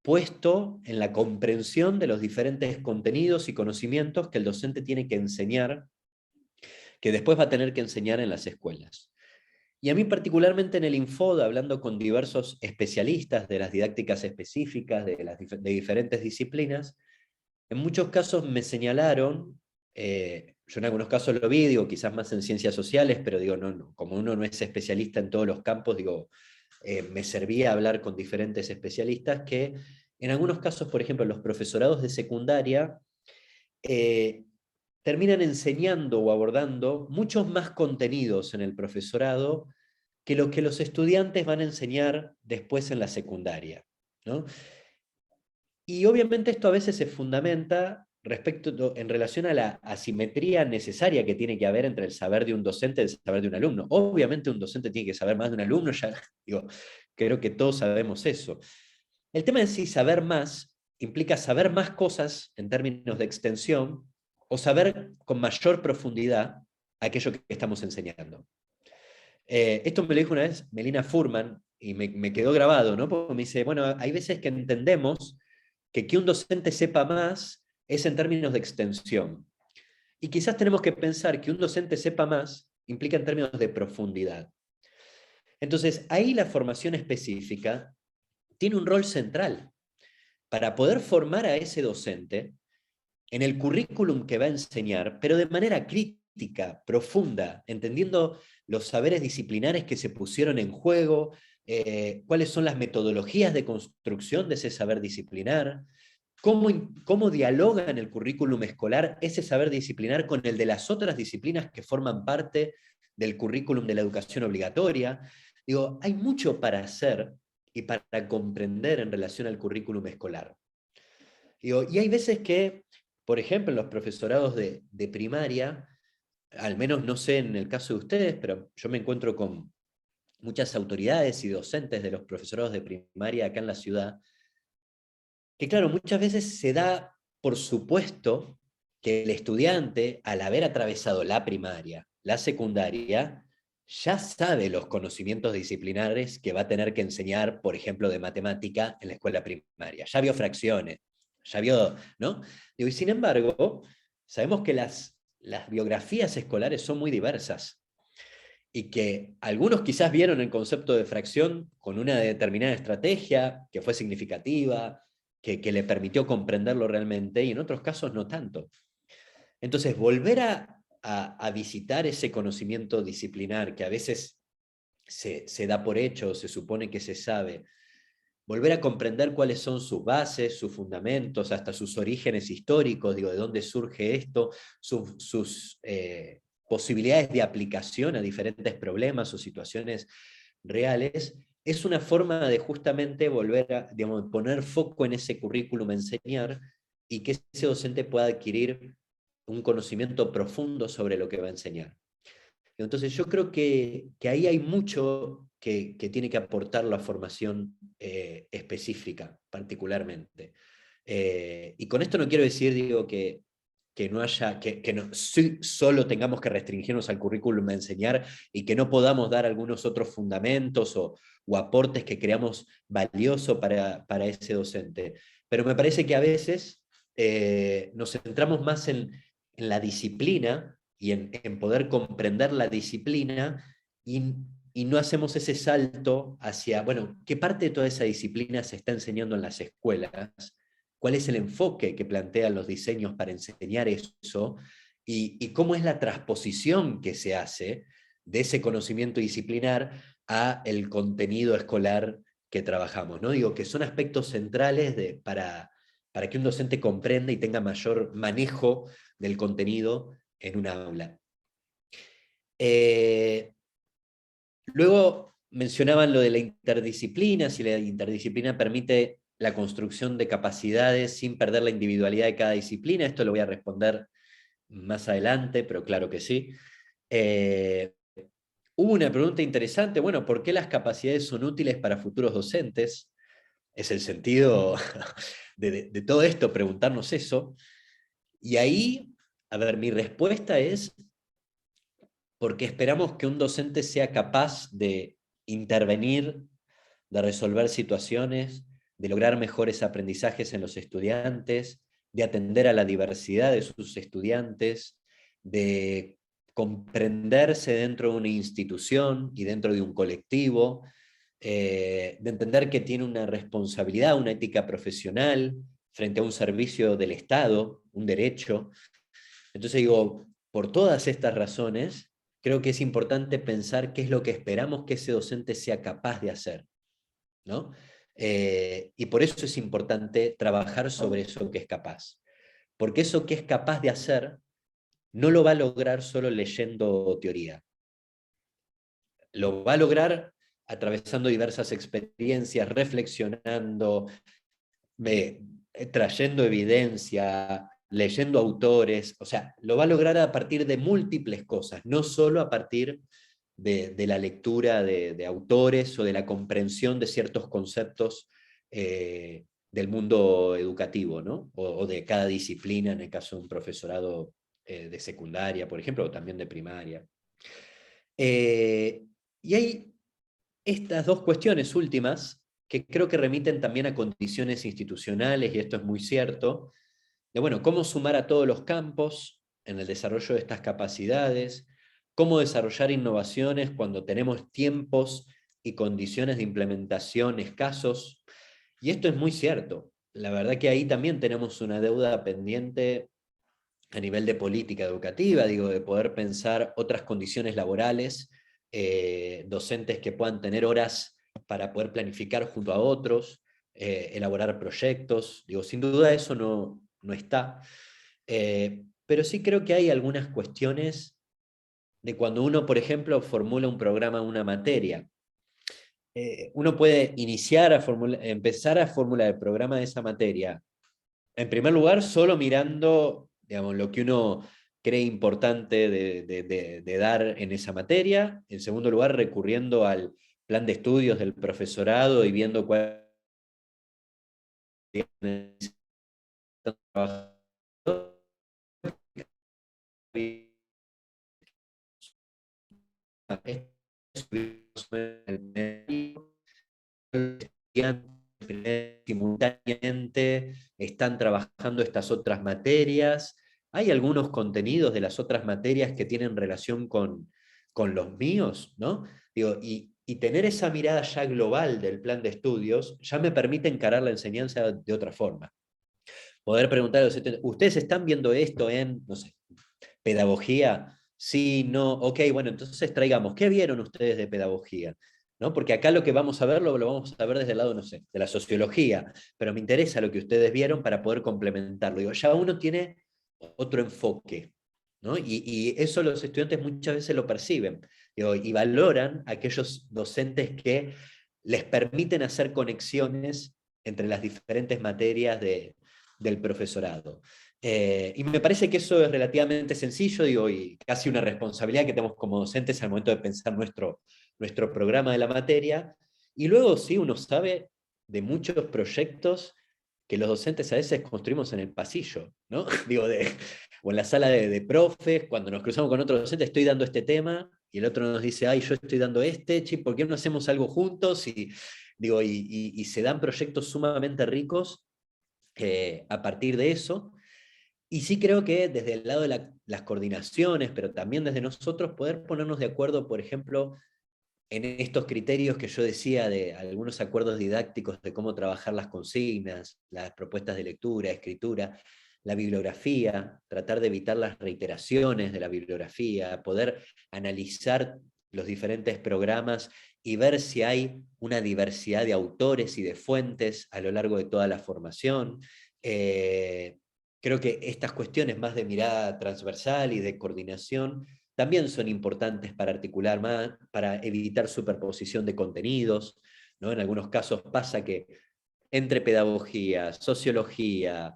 puesto en la comprensión de los diferentes contenidos y conocimientos que el docente tiene que enseñar, que después va a tener que enseñar en las escuelas. Y a mí particularmente en el Infod, hablando con diversos especialistas de las didácticas específicas, de diferentes disciplinas, en muchos casos me señalaron, yo en algunos casos lo vi, digo, quizás más en ciencias sociales, pero digo, no, como uno no es especialista en todos los campos, digo, me servía hablar con diferentes especialistas que en algunos casos, por ejemplo, los profesorados de secundaria terminan enseñando o abordando muchos más contenidos en el profesorado que lo que los estudiantes van a enseñar después en la secundaria, ¿no? Y obviamente esto a veces se fundamenta en relación a la asimetría necesaria que tiene que haber entre el saber de un docente y el saber de un alumno. Obviamente un docente tiene que saber más de un alumno, ya digo, creo que todos sabemos eso. El tema es si saber más implica saber más cosas en términos de extensión o saber con mayor profundidad aquello que estamos enseñando. Esto me lo dijo una vez Melina Furman y me quedó grabado, ¿no? Porque me dice, bueno, hay veces que entendemos que un docente sepa más es en términos de extensión. Y quizás tenemos que pensar que un docente sepa más implica en términos de profundidad. Entonces, ahí la formación específica tiene un rol central para poder formar a ese docente en el currículum que va a enseñar, pero de manera crítica, profunda, entendiendo los saberes disciplinares que se pusieron en juego, cuáles son las metodologías de construcción de ese saber disciplinar, cómo dialoga en el currículum escolar ese saber disciplinar con el de las otras disciplinas que forman parte del currículum de la educación obligatoria. Digo, hay mucho para hacer y para comprender en relación al currículum escolar. Digo, y hay veces que, por ejemplo, en los profesorados de primaria, al menos no sé en el caso de ustedes, pero yo me encuentro con muchas autoridades y docentes de los profesorados de primaria acá en la ciudad, que claro, muchas veces se da por supuesto que el estudiante, al haber atravesado la primaria, la secundaria, ya sabe los conocimientos disciplinares que va a tener que enseñar, por ejemplo, de matemática en la escuela primaria. Ya vio fracciones, ya vio, ¿no? Y sin embargo, sabemos que las biografías escolares son muy diversas y que algunos quizás vieron el concepto de fracción con una determinada estrategia que fue significativa, que le permitió comprenderlo realmente, y en otros casos no tanto. Entonces, volver a visitar ese conocimiento disciplinar que a veces se da por hecho, se supone que se sabe, volver a comprender cuáles son sus bases, sus fundamentos, hasta sus orígenes históricos, digo, de dónde surge esto, sus posibilidades de aplicación a diferentes problemas o situaciones reales, es una forma de justamente volver a, digamos, poner foco en ese currículum, enseñar, y que ese docente pueda adquirir un conocimiento profundo sobre lo que va a enseñar. Entonces yo creo que ahí hay mucho que tiene que aportar la formación específica, particularmente. Y con esto no quiero decir, digo, que no haya, que no, solo tengamos que restringirnos al currículum a enseñar y que no podamos dar algunos otros fundamentos o aportes que creamos valioso para ese docente. Pero me parece que a veces nos centramos más en la disciplina y en poder comprender la disciplina y no hacemos ese salto hacia, bueno, ¿qué parte de toda esa disciplina se está enseñando en las escuelas? ¿Cuál es el enfoque que plantean los diseños para enseñar eso? Y cómo es la transposición que se hace de ese conocimiento disciplinar a el contenido escolar que trabajamos, ¿no? Digo que son aspectos centrales para que un docente comprenda y tenga mayor manejo del contenido en un aula. Luego mencionaban lo de la interdisciplina, si la interdisciplina permite la construcción de capacidades sin perder la individualidad de cada disciplina. Esto lo voy a responder más adelante, pero claro que sí. Hubo una pregunta interesante, bueno, ¿por qué las capacidades son útiles para futuros docentes? Es el sentido de todo esto, preguntarnos eso. Y ahí, a ver, mi respuesta es porque esperamos que un docente sea capaz de intervenir, de resolver situaciones, de lograr mejores aprendizajes en los estudiantes, de atender a la diversidad de sus estudiantes, de comprenderse dentro de una institución y dentro de un colectivo, de entender que tiene una responsabilidad, una ética profesional frente a un servicio del Estado, un derecho. Entonces digo, por todas estas razones, creo que es importante pensar qué es lo que esperamos que ese docente sea capaz de hacer, ¿no? Y por eso es importante trabajar sobre eso que es capaz. Porque eso que es capaz de hacer no lo va a lograr solo leyendo teoría. Lo va a lograr atravesando diversas experiencias, reflexionando, trayendo evidencia, leyendo autores, o sea, lo va a lograr a partir de múltiples cosas, no solo a partir de la lectura de autores o de la comprensión de ciertos conceptos del mundo educativo, ¿no? O de cada disciplina, en el caso de un profesorado de secundaria, por ejemplo, o también de primaria. Y hay estas dos cuestiones últimas que creo que remiten también a condiciones institucionales, y esto es muy cierto, de bueno, cómo sumar a todos los campos, en el desarrollo de estas capacidades, cómo desarrollar innovaciones cuando tenemos tiempos y condiciones de implementación escasos. Y esto es muy cierto. La verdad que ahí también tenemos una deuda pendiente a nivel de política educativa, digo, de poder pensar otras condiciones laborales, docentes que puedan tener horas para poder planificar junto a otros, elaborar proyectos, digo, sin duda eso no está. Pero sí creo que hay algunas cuestiones de cuando uno, por ejemplo, formula un programa, una materia. Uno puede empezar a formular el programa de esa materia, en primer lugar, solo mirando, digamos, lo que uno cree importante de dar en esa materia. En segundo lugar, recurriendo al plan de estudios del profesorado y viendo cuál simultáneamente están trabajando estas otras materias. Hay algunos contenidos de las otras materias que tienen relación con los míos, ¿no? Digo, y tener esa mirada ya global del plan de estudios ya me permite encarar la enseñanza de otra forma. Poder preguntar a los estudiantes, ¿ustedes están viendo esto en, no sé, pedagogía? Sí, no, ok, bueno, entonces traigamos, ¿qué vieron ustedes de pedagogía? ¿No? Porque acá lo que vamos a ver lo vamos a ver desde el lado, no sé, de la sociología, pero me interesa lo que ustedes vieron para poder complementarlo. Digo, ya uno tiene otro enfoque, ¿no? Y eso los estudiantes muchas veces lo perciben, digo, y valoran a aquellos docentes que les permiten hacer conexiones entre las diferentes materias del profesorado. Y me parece que eso es relativamente sencillo, digo, y casi una responsabilidad que tenemos como docentes al momento de pensar nuestro programa de la materia. Y luego sí, uno sabe de muchos proyectos que los docentes a veces construimos en el pasillo, ¿no? Digo, o en la sala de profes, cuando nos cruzamos con otro docente, estoy dando este tema, y el otro nos dice, ay, yo estoy dando este, che, ¿por qué no hacemos algo juntos? Digo, y se dan proyectos sumamente ricos a partir de eso. Y sí creo que desde el lado de las coordinaciones, pero también desde nosotros, poder ponernos de acuerdo, por ejemplo, en estos criterios que yo decía de algunos acuerdos didácticos de cómo trabajar las consignas, las propuestas de lectura, escritura, la bibliografía, tratar de evitar las reiteraciones de la bibliografía, poder analizar los diferentes programas y ver si hay una diversidad de autores y de fuentes a lo largo de toda la formación. Eh, Creo que estas cuestiones más de mirada transversal y de coordinación también son importantes para articular más, para evitar superposición de contenidos, ¿no? En algunos casos pasa que entre pedagogía, sociología,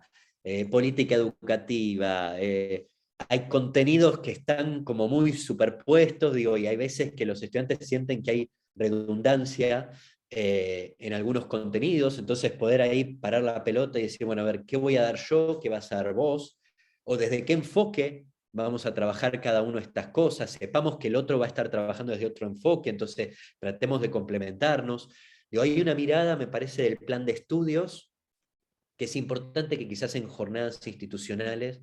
política educativa, hay contenidos que están como muy superpuestos, digo, y hay veces que los estudiantes sienten que hay redundancia en algunos contenidos, entonces poder ahí parar la pelota y decir, bueno, a ver, ¿qué voy a dar yo? ¿Qué vas a dar vos? O desde qué enfoque vamos a trabajar cada uno de estas cosas, sepamos que el otro va a estar trabajando desde otro enfoque, entonces tratemos de complementarnos. Digo, hay una mirada, me parece, del plan de estudios, que es importante que quizás en jornadas institucionales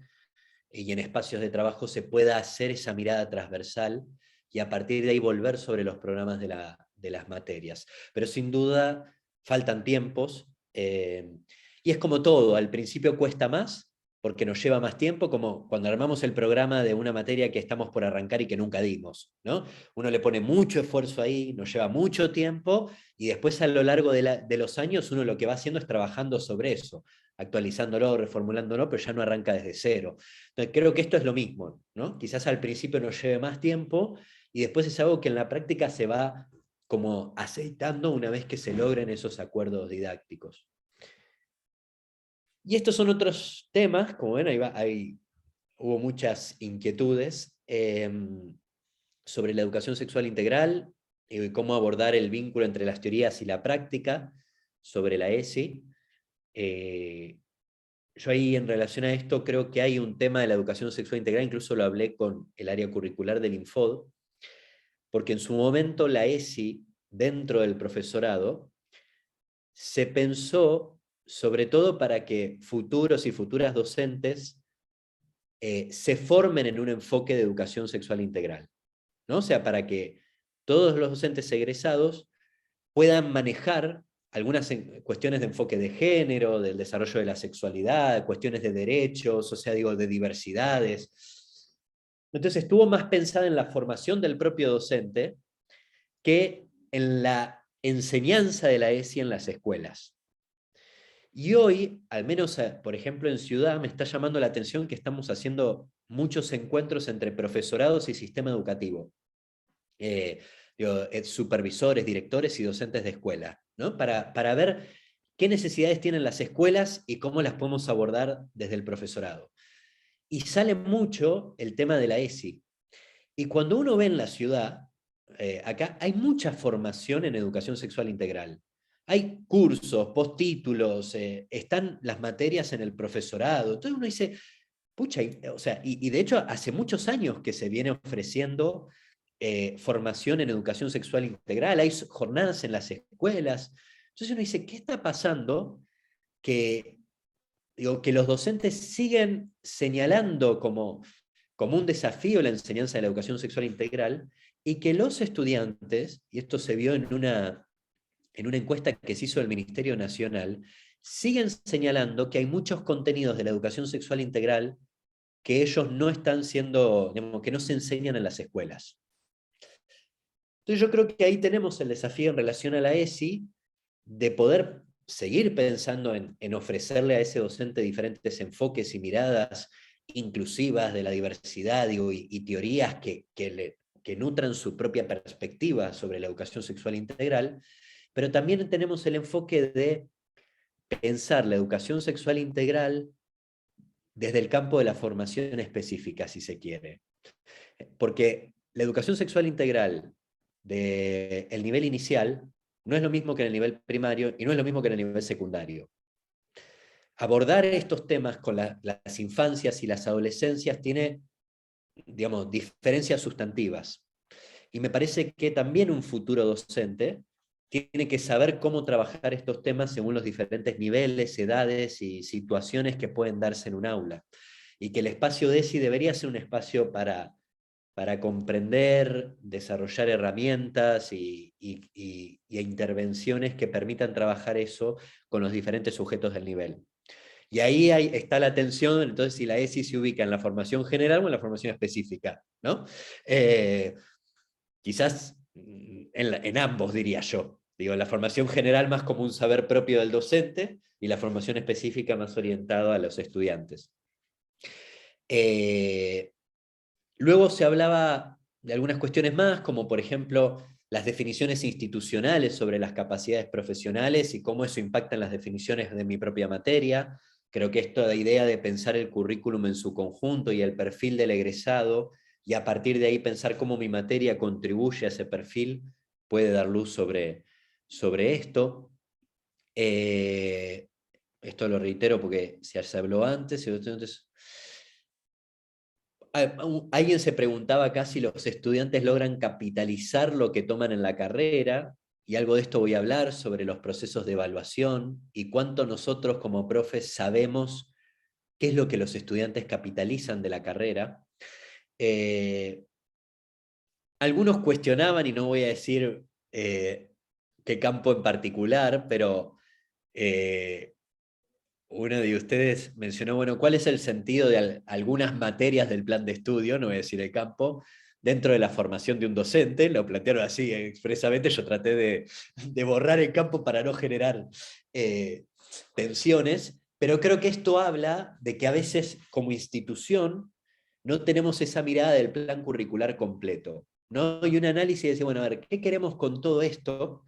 y en espacios de trabajo se pueda hacer esa mirada transversal y a partir de ahí volver sobre los programas de las materias. Pero sin duda faltan tiempos y es como todo, al principio cuesta más porque nos lleva más tiempo, como cuando armamos el programa de una materia que estamos por arrancar y que nunca dimos, ¿no? Uno le pone mucho esfuerzo ahí, nos lleva mucho tiempo y después a lo largo de los años uno lo que va haciendo es trabajando sobre eso, actualizándolo, reformulándolo, pero ya no arranca desde cero. Entonces, creo que esto es lo mismo, ¿no? Quizás al principio nos lleve más tiempo y después es algo que en la práctica se va como aceitando una vez que se logren esos acuerdos didácticos. Y estos son otros temas, como ven, hubo muchas inquietudes sobre la educación sexual integral, cómo abordar el vínculo entre las teorías y la práctica, sobre la ESI. Yo ahí en relación a esto creo que hay un tema de la educación sexual integral, incluso lo hablé con el área curricular del Infod, porque en su momento la ESI dentro del profesorado se pensó sobre todo para que futuros y futuras docentes se formen en un enfoque de educación sexual integral, ¿no? O sea, para que todos los docentes egresados puedan manejar algunas cuestiones de enfoque de género, del desarrollo de la sexualidad, cuestiones de derechos, o sea, digo, de diversidades. Entonces estuvo más pensada en la formación del propio docente que en la enseñanza de la ESI en las escuelas. Y hoy, al menos, por ejemplo, en Ciudad, me está llamando la atención que estamos haciendo muchos encuentros entre profesorados y sistema educativo. Supervisores, directores y docentes de escuela, ¿no? Para ver qué necesidades tienen las escuelas y cómo las podemos abordar desde el profesorado. Y sale mucho el tema de la ESI. Y cuando uno ve en la ciudad, acá hay mucha formación en educación sexual integral. Hay cursos, postítulos, están las materias en el profesorado. Entonces uno dice, pucha, o sea, y de hecho hace muchos años que se viene ofreciendo formación en educación sexual integral, hay jornadas en las escuelas. Entonces uno dice, ¿qué está pasando? Que, digo, que los docentes siguen señalando como un desafío la enseñanza de la educación sexual integral y que los estudiantes, y esto se vio en una encuesta que se hizo del Ministerio Nacional, siguen señalando que hay muchos contenidos de la educación sexual integral que ellos no están siendo, digamos, que no se enseñan en las escuelas. Entonces yo creo que ahí tenemos el desafío en relación a la ESI de poder seguir pensando en ofrecerle a ese docente diferentes enfoques y miradas inclusivas de la diversidad, digo, y teorías que nutran su propia perspectiva sobre la educación sexual integral, pero también tenemos el enfoque de pensar la educación sexual integral desde el campo de la formación específica, si se quiere. Porque la educación sexual integral del nivel inicial no es lo mismo que en el nivel primario y no es lo mismo que en el nivel secundario. Abordar estos temas con las infancias y las adolescencias tiene, digamos, diferencias sustantivas. Y me parece que también un futuro docente tiene que saber cómo trabajar estos temas según los diferentes niveles, edades y situaciones que pueden darse en un aula. Y que el espacio de ESI debería ser un espacio para comprender, desarrollar herramientas y intervenciones que permitan trabajar eso con los diferentes sujetos del nivel. Y ahí está la tensión, entonces, si la ESI se ubica en la formación general o en la formación específica, ¿no? Quizás en ambos, diría yo. Digo, la formación general más como un saber propio del docente y la formación específica más orientada a los estudiantes. Luego se hablaba de algunas cuestiones más, como por ejemplo las definiciones institucionales sobre las capacidades profesionales y cómo eso impacta en las definiciones de mi propia materia. Creo que esta idea de pensar el currículum en su conjunto y el perfil del egresado, y a partir de ahí pensar cómo mi materia contribuye a ese perfil, puede dar luz sobre esto. Esto lo reitero porque se habló antes, alguien se preguntaba acá si los estudiantes logran capitalizar lo que toman en la carrera, y algo de esto voy a hablar sobre los procesos de evaluación y cuánto nosotros como profes sabemos qué es lo que los estudiantes capitalizan de la carrera. Algunos cuestionaban, y no voy a decir qué campo en particular, pero uno de ustedes mencionó, bueno, ¿cuál es el sentido de algunas materias del plan de estudio, no voy a decir el campo, dentro de la formación de un docente? Lo plantearon así expresamente, yo traté de borrar el campo para no generar tensiones, pero creo que esto habla de que a veces como institución no tenemos esa mirada del plan curricular completo, ¿no? Y un análisis de decir, bueno, a ver, ¿qué queremos con todo esto?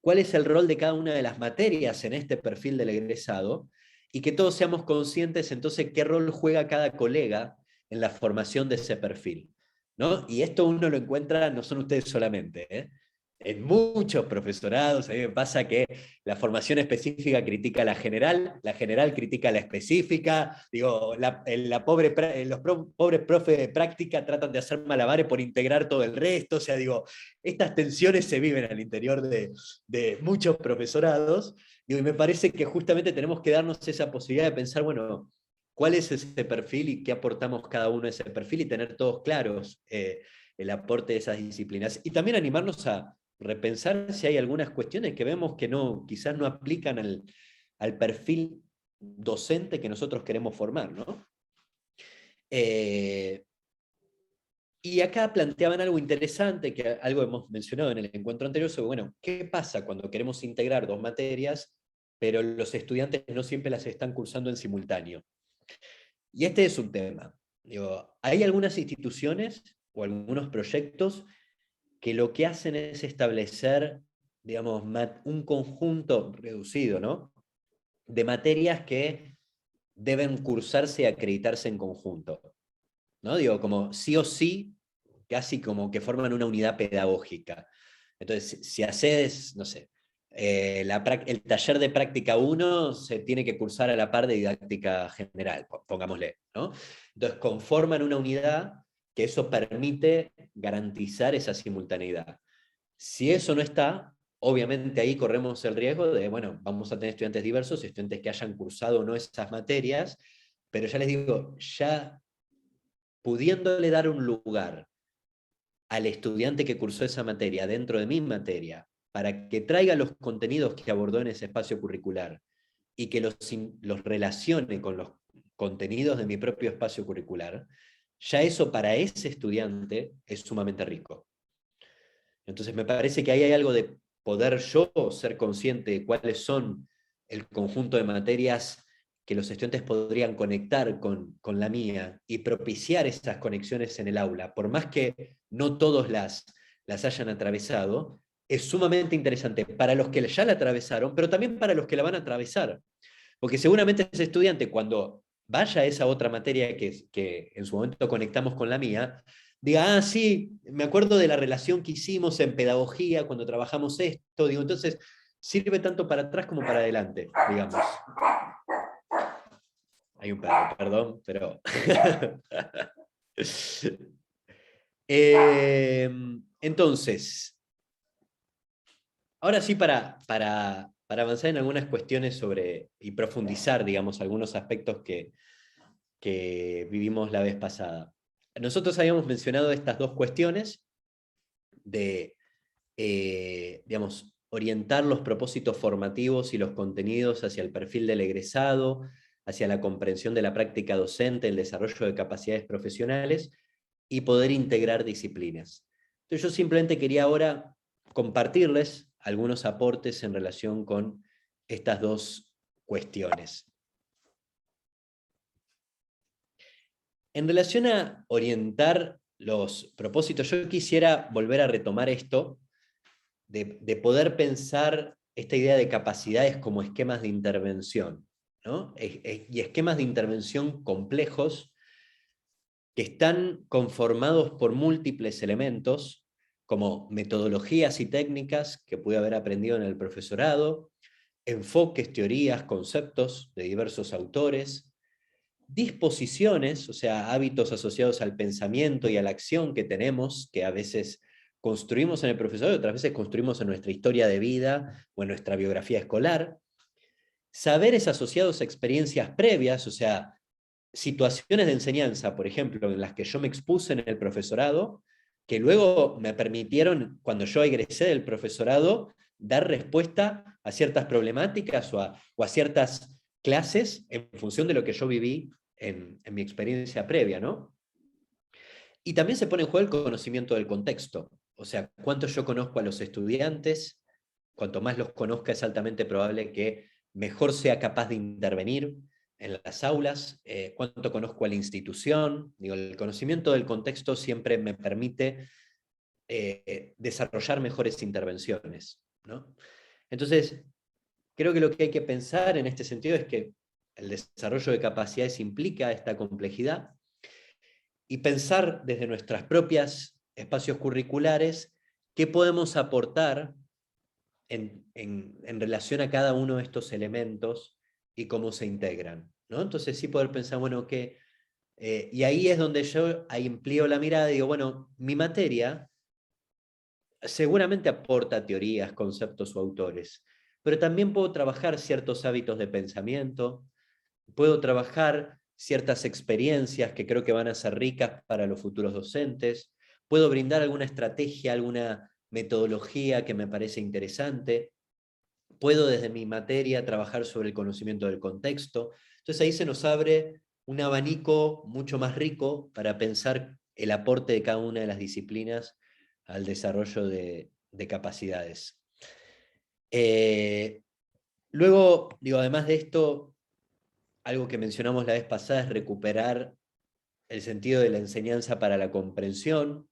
¿Cuál es el rol de cada una de las materias en este perfil del egresado? Y que todos seamos conscientes entonces qué rol juega cada colega en la formación de ese perfil, ¿no? Y esto uno lo encuentra, no son ustedes solamente, ¿eh? En muchos profesorados. A mí me pasa que la formación específica critica la general critica la específica, digo, los pobres profes de práctica tratan de hacer malabares por integrar todo el resto, o sea, digo, estas tensiones se viven al interior de muchos profesorados. Digo, y me parece que justamente tenemos que darnos esa posibilidad de pensar, bueno, cuál es ese perfil y qué aportamos cada uno a ese perfil, y tener todos claros el aporte de esas disciplinas. Y también animarnos a repensar si hay algunas cuestiones que vemos que no, quizás no aplican al perfil docente que nosotros queremos formar, ¿no? Y acá planteaban algo interesante, que algo hemos mencionado en el encuentro anterior, sobre, bueno, ¿qué pasa cuando queremos integrar dos materias, pero los estudiantes no siempre las están cursando en simultáneo? Y este es un tema. Digo, hay algunas instituciones o algunos proyectos que lo que hacen es establecer, digamos, un conjunto reducido, ¿no?, de materias que deben cursarse y acreditarse en conjunto, ¿no? Digo, como sí o sí, casi como que forman una unidad pedagógica. Entonces, si haces, no sé, el taller de práctica 1 se tiene que cursar a la par de didáctica general, pongámosle, ¿no? Entonces, conforman una unidad que eso permite garantizar esa simultaneidad. Si eso no está, obviamente ahí corremos el riesgo de, bueno, vamos a tener estudiantes diversos, estudiantes que hayan cursado o no esas materias, pero ya les digo, ya pudiéndole dar un lugar al estudiante que cursó esa materia dentro de mi materia, para que traiga los contenidos que abordó en ese espacio curricular y que los relacione con los contenidos de mi propio espacio curricular, ya eso para ese estudiante es sumamente rico. Entonces me parece que ahí hay algo de poder yo ser consciente de cuáles son el conjunto de materias que los estudiantes podrían conectar con la mía y propiciar esas conexiones en el aula, por más que no todos las hayan atravesado, es sumamente interesante para los que ya la atravesaron, pero también para los que la van a atravesar. Porque seguramente ese estudiante, cuando vaya a esa otra materia que en su momento conectamos con la mía, diga, ah, sí, me acuerdo de la relación que hicimos en pedagogía cuando trabajamos esto, digo, entonces sirve tanto para atrás como para adelante, digamos. Hay un perro, perdón, pero... Entonces, ahora sí para avanzar en algunas cuestiones sobre, y profundizar, digamos, algunos aspectos que vivimos la vez pasada. Nosotros habíamos mencionado estas dos cuestiones de, digamos, orientar los propósitos formativos y los contenidos hacia el perfil del egresado, hacia la comprensión de la práctica docente, el desarrollo de capacidades profesionales y poder integrar disciplinas. Entonces yo simplemente quería ahora compartirles algunos aportes en relación con estas dos cuestiones. En relación a orientar los propósitos, yo quisiera volver a retomar esto, de poder pensar esta idea de capacidades como esquemas de intervención, ¿no? Y esquemas de intervención complejos que están conformados por múltiples elementos, como metodologías y técnicas que pude haber aprendido en el profesorado, enfoques, teorías, conceptos de diversos autores, disposiciones, o sea, hábitos asociados al pensamiento y a la acción que tenemos, que a veces construimos en el profesorado y otras veces construimos en nuestra historia de vida o en nuestra biografía escolar, saberes asociados a experiencias previas, o sea, situaciones de enseñanza, por ejemplo, en las que yo me expuse en el profesorado, que luego me permitieron, cuando yo egresé del profesorado, dar respuesta a ciertas problemáticas o a ciertas clases en función de lo que yo viví en mi experiencia previa, ¿no? Y también se pone en juego el conocimiento del contexto, o sea, cuánto yo conozco a los estudiantes, cuanto más los conozca es altamente probable que mejor sea capaz de intervenir en las aulas, cuánto conozco a la institución. Digo, el conocimiento del contexto siempre me permite desarrollar mejores intervenciones, ¿no? Entonces, creo que lo que hay que pensar en este sentido es que el desarrollo de capacidades implica esta complejidad y pensar desde nuestras propias espacios curriculares qué podemos aportar en relación a cada uno de estos elementos y cómo se integran, ¿no? Entonces sí poder pensar, bueno, que... y ahí es donde yo ahí empleo la mirada y digo, bueno, mi materia seguramente aporta teorías, conceptos o autores, pero también puedo trabajar ciertos hábitos de pensamiento, puedo trabajar ciertas experiencias que creo que van a ser ricas para los futuros docentes, puedo brindar alguna estrategia, alguna metodología que me parece interesante, puedo desde mi materia trabajar sobre el conocimiento del contexto. Entonces ahí se nos abre un abanico mucho más rico para pensar el aporte de cada una de las disciplinas al desarrollo de capacidades. Luego, digo, además de esto, algo que mencionamos la vez pasada es recuperar el sentido de la enseñanza para la comprensión.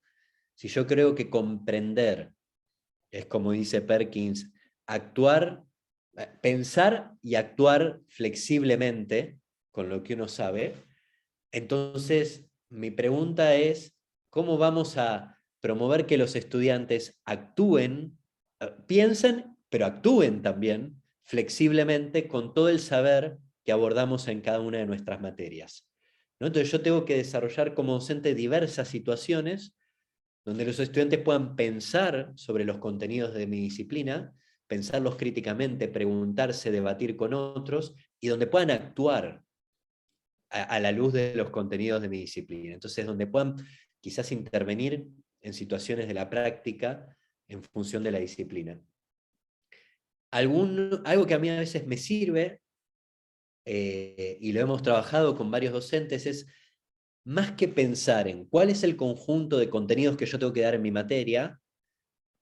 Si yo creo que comprender es, como dice Perkins, actuar, pensar y actuar flexiblemente con lo que uno sabe, entonces mi pregunta es, ¿cómo vamos a promover que los estudiantes actúen, piensen, pero actúen también flexiblemente con todo el saber que abordamos en cada una de nuestras materias? ¿No? Entonces yo tengo que desarrollar como docente diversas situaciones donde los estudiantes puedan pensar sobre los contenidos de mi disciplina, pensarlos críticamente, preguntarse, debatir con otros, y donde puedan actuar a la luz de los contenidos de mi disciplina. Entonces, donde puedan quizás intervenir en situaciones de la práctica en función de la disciplina. Algo que a mí a veces me sirve, y lo hemos trabajado con varios docentes, es más que pensar en cuál es el conjunto de contenidos que yo tengo que dar en mi materia,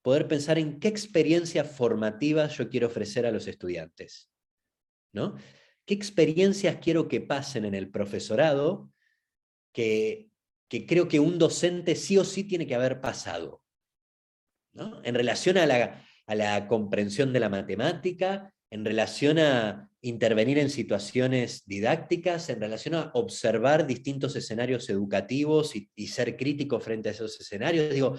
poder pensar en qué experiencias formativas yo quiero ofrecer a los estudiantes, ¿no? ¿Qué experiencias quiero que pasen en el profesorado que, que creo que un docente sí o sí tiene que haber pasado, ¿no? En relación a la comprensión de la matemática, en relación a intervenir en situaciones didácticas, en relación a observar distintos escenarios educativos y ser crítico frente a esos escenarios. Digo,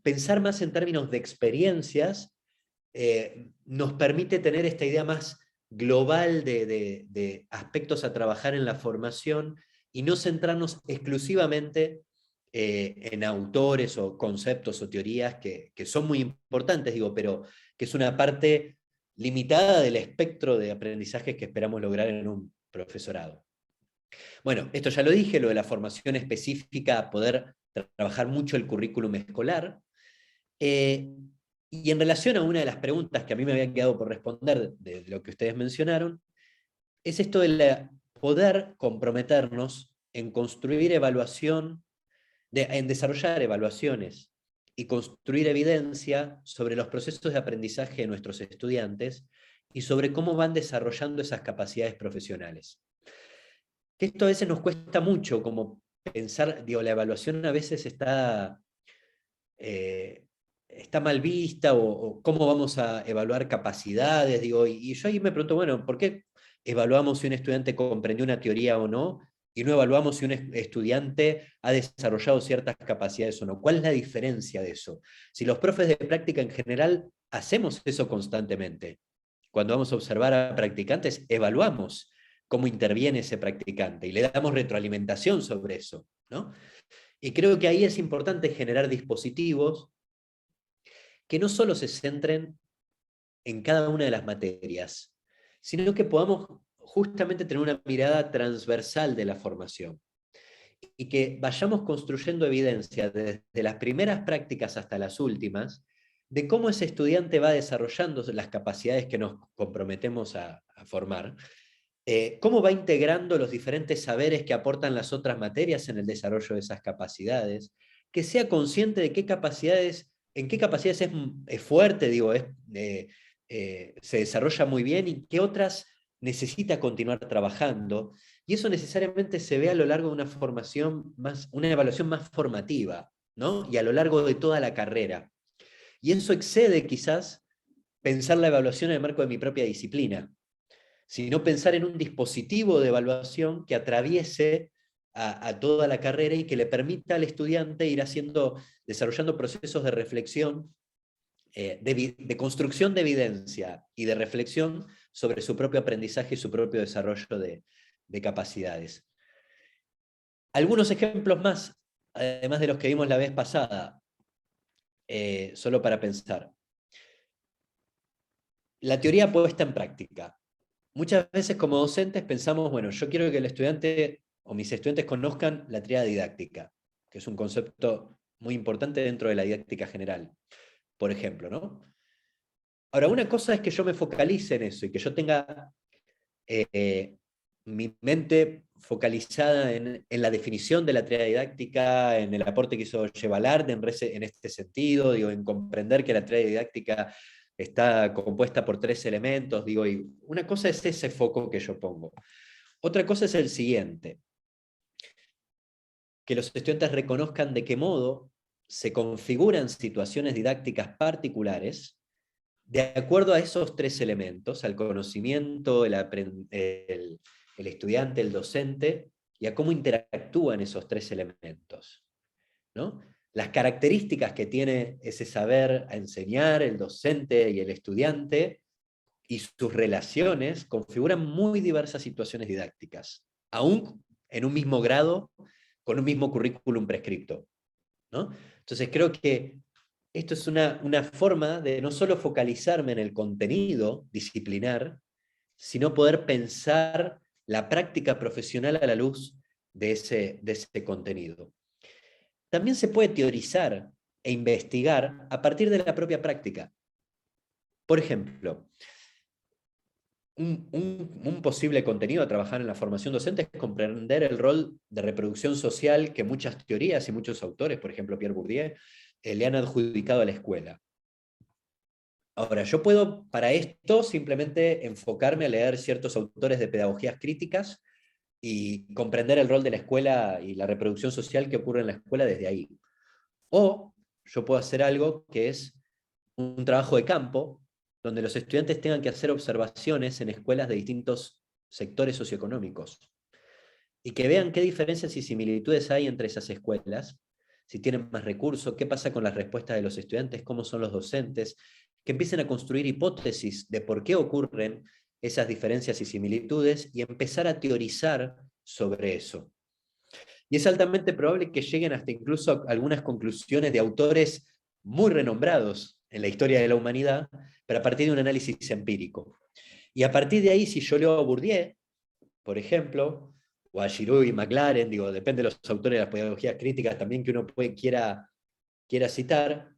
pensar más en términos de experiencias nos permite tener esta idea más global de aspectos a trabajar en la formación y no centrarnos exclusivamente en autores o conceptos o teorías que son muy importantes, digo, pero que es una parte limitada del espectro de aprendizajes que esperamos lograr en un profesorado. Bueno, esto ya lo dije, lo de la formación específica, poder trabajar mucho el currículum escolar. Y en relación a una de las preguntas que a mí me habían quedado por responder de lo que ustedes mencionaron, es esto de poder comprometernos en construir evaluación, en desarrollar evaluaciones y construir evidencia sobre los procesos de aprendizaje de nuestros estudiantes y sobre cómo van desarrollando esas capacidades profesionales. Que esto a veces nos cuesta mucho, como pensar, digo, la evaluación a veces está mal vista o cómo vamos a evaluar capacidades, digo, y yo ahí me pregunto, bueno, ¿por qué evaluamos si un estudiante comprendió una teoría o no? Y no evaluamos si un estudiante ha desarrollado ciertas capacidades o no. ¿Cuál es la diferencia de eso? Si los profes de práctica en general hacemos eso constantemente. Cuando vamos a observar a practicantes, evaluamos cómo interviene ese practicante y le damos retroalimentación sobre eso, ¿no? Y creo que ahí es importante generar dispositivos que no solo se centren en cada una de las materias, sino que podamos justamente tener una mirada transversal de la formación y que vayamos construyendo evidencia desde las primeras prácticas hasta las últimas de cómo ese estudiante va desarrollando las capacidades que nos comprometemos a formar, cómo va integrando los diferentes saberes que aportan las otras materias en el desarrollo de esas capacidades, que sea consciente de qué capacidades, en qué capacidades es fuerte, digo, se desarrolla muy bien y qué otras necesita continuar trabajando. Y eso necesariamente se ve a lo largo de una formación más, una evaluación más formativa, ¿no? Y a lo largo de toda la carrera. Y eso excede quizás pensar la evaluación en el marco de mi propia disciplina, sino pensar en un dispositivo de evaluación que atraviese a toda la carrera y que le permita al estudiante ir desarrollando procesos de reflexión, de construcción de evidencia y de reflexión sobre su propio aprendizaje y su propio desarrollo de capacidades. Algunos ejemplos más, además de los que vimos la vez pasada, solo para pensar. La teoría puesta en práctica. muchas veces como docentes pensamos, bueno, yo quiero que el estudiante o mis estudiantes conozcan la tríada didáctica, que es un concepto muy importante dentro de la didáctica general, por ejemplo, ¿no? Ahora, una cosa es que yo me focalice en eso y que yo tenga eh, mi mente focalizada en la definición de la tríada didáctica, en el aporte que hizo Llevalard en este sentido, digo, en comprender que la tríada didáctica está compuesta por 3 elementos, digo, y una cosa es ese foco que yo pongo. Otra cosa es el siguiente, que los estudiantes reconozcan de qué modo se configuran situaciones didácticas particulares de acuerdo a esos 3 elementos, al conocimiento, el estudiante, el docente, y a cómo interactúan esos 3 elementos, ¿no? Las características que tiene ese saber a enseñar, el docente y el estudiante, y sus relaciones configuran muy diversas situaciones didácticas, aún en un mismo grado, con un mismo currículum prescripto, ¿no? Entonces creo que esto es una forma de no solo focalizarme en el contenido disciplinar, sino poder pensar la práctica profesional a la luz de ese contenido. También se puede teorizar e investigar a partir de la propia práctica. Por ejemplo, un posible contenido a trabajar en la formación docente es comprender el rol de reproducción social que muchas teorías y muchos autores, por ejemplo Pierre Bourdieu, le han adjudicado a la escuela. Ahora, yo puedo para esto simplemente enfocarme a leer ciertos autores de pedagogías críticas y comprender el rol de la escuela y la reproducción social que ocurre en la escuela desde ahí. O yo puedo hacer algo que es un trabajo de campo, donde los estudiantes tengan que hacer observaciones en escuelas de distintos sectores socioeconómicos y que vean qué diferencias y similitudes hay entre esas escuelas, si tienen más recursos, qué pasa con las respuestas de los estudiantes, cómo son los docentes, que empiecen a construir hipótesis de por qué ocurren esas diferencias y similitudes y empezar a teorizar sobre eso. Y es altamente probable que lleguen hasta incluso a algunas conclusiones de autores muy renombrados en la historia de la humanidad, pero a partir de un análisis empírico. Y a partir de ahí, si yo leo a Bourdieu, por ejemplo, o a Giroux y McLaren, digo, depende de los autores de las pedagogías críticas también que uno quiera citar,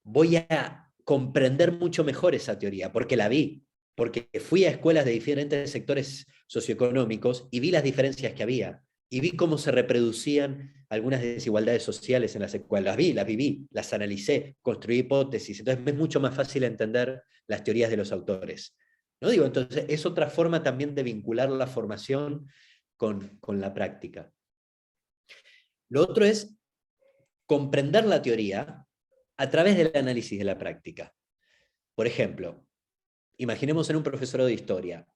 voy a comprender mucho mejor esa teoría, porque la vi, porque fui a escuelas de diferentes sectores socioeconómicos y vi las diferencias que había, y vi cómo se reproducían algunas desigualdades sociales en las escuelas. Las viví, las analicé, construí hipótesis, entonces es mucho más fácil entender las teorías de los autores. ¿No? Digo, entonces es otra forma también de vincular la formación con la práctica. Lo otro es comprender la teoría a través del análisis de la práctica. Por ejemplo, imaginemos en un profesorado de historia.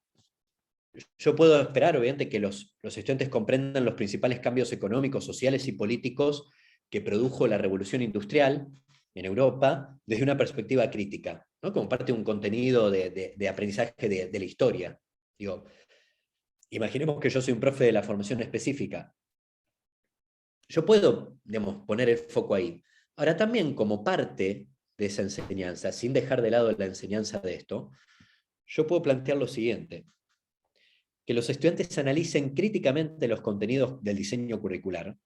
Yo puedo esperar, obviamente, que los estudiantes comprendan los principales cambios económicos, sociales y políticos que produjo la revolución industrial en Europa desde una perspectiva crítica, ¿no? Como parte de un contenido de aprendizaje de la historia. Digo, imaginemos que yo soy un profe de la formación específica. Yo puedo, digamos, poner el foco ahí. Ahora también como parte de esa enseñanza, sin dejar de lado la enseñanza de esto, yo puedo plantear lo siguiente: que los estudiantes analicen críticamente los contenidos del diseño curricular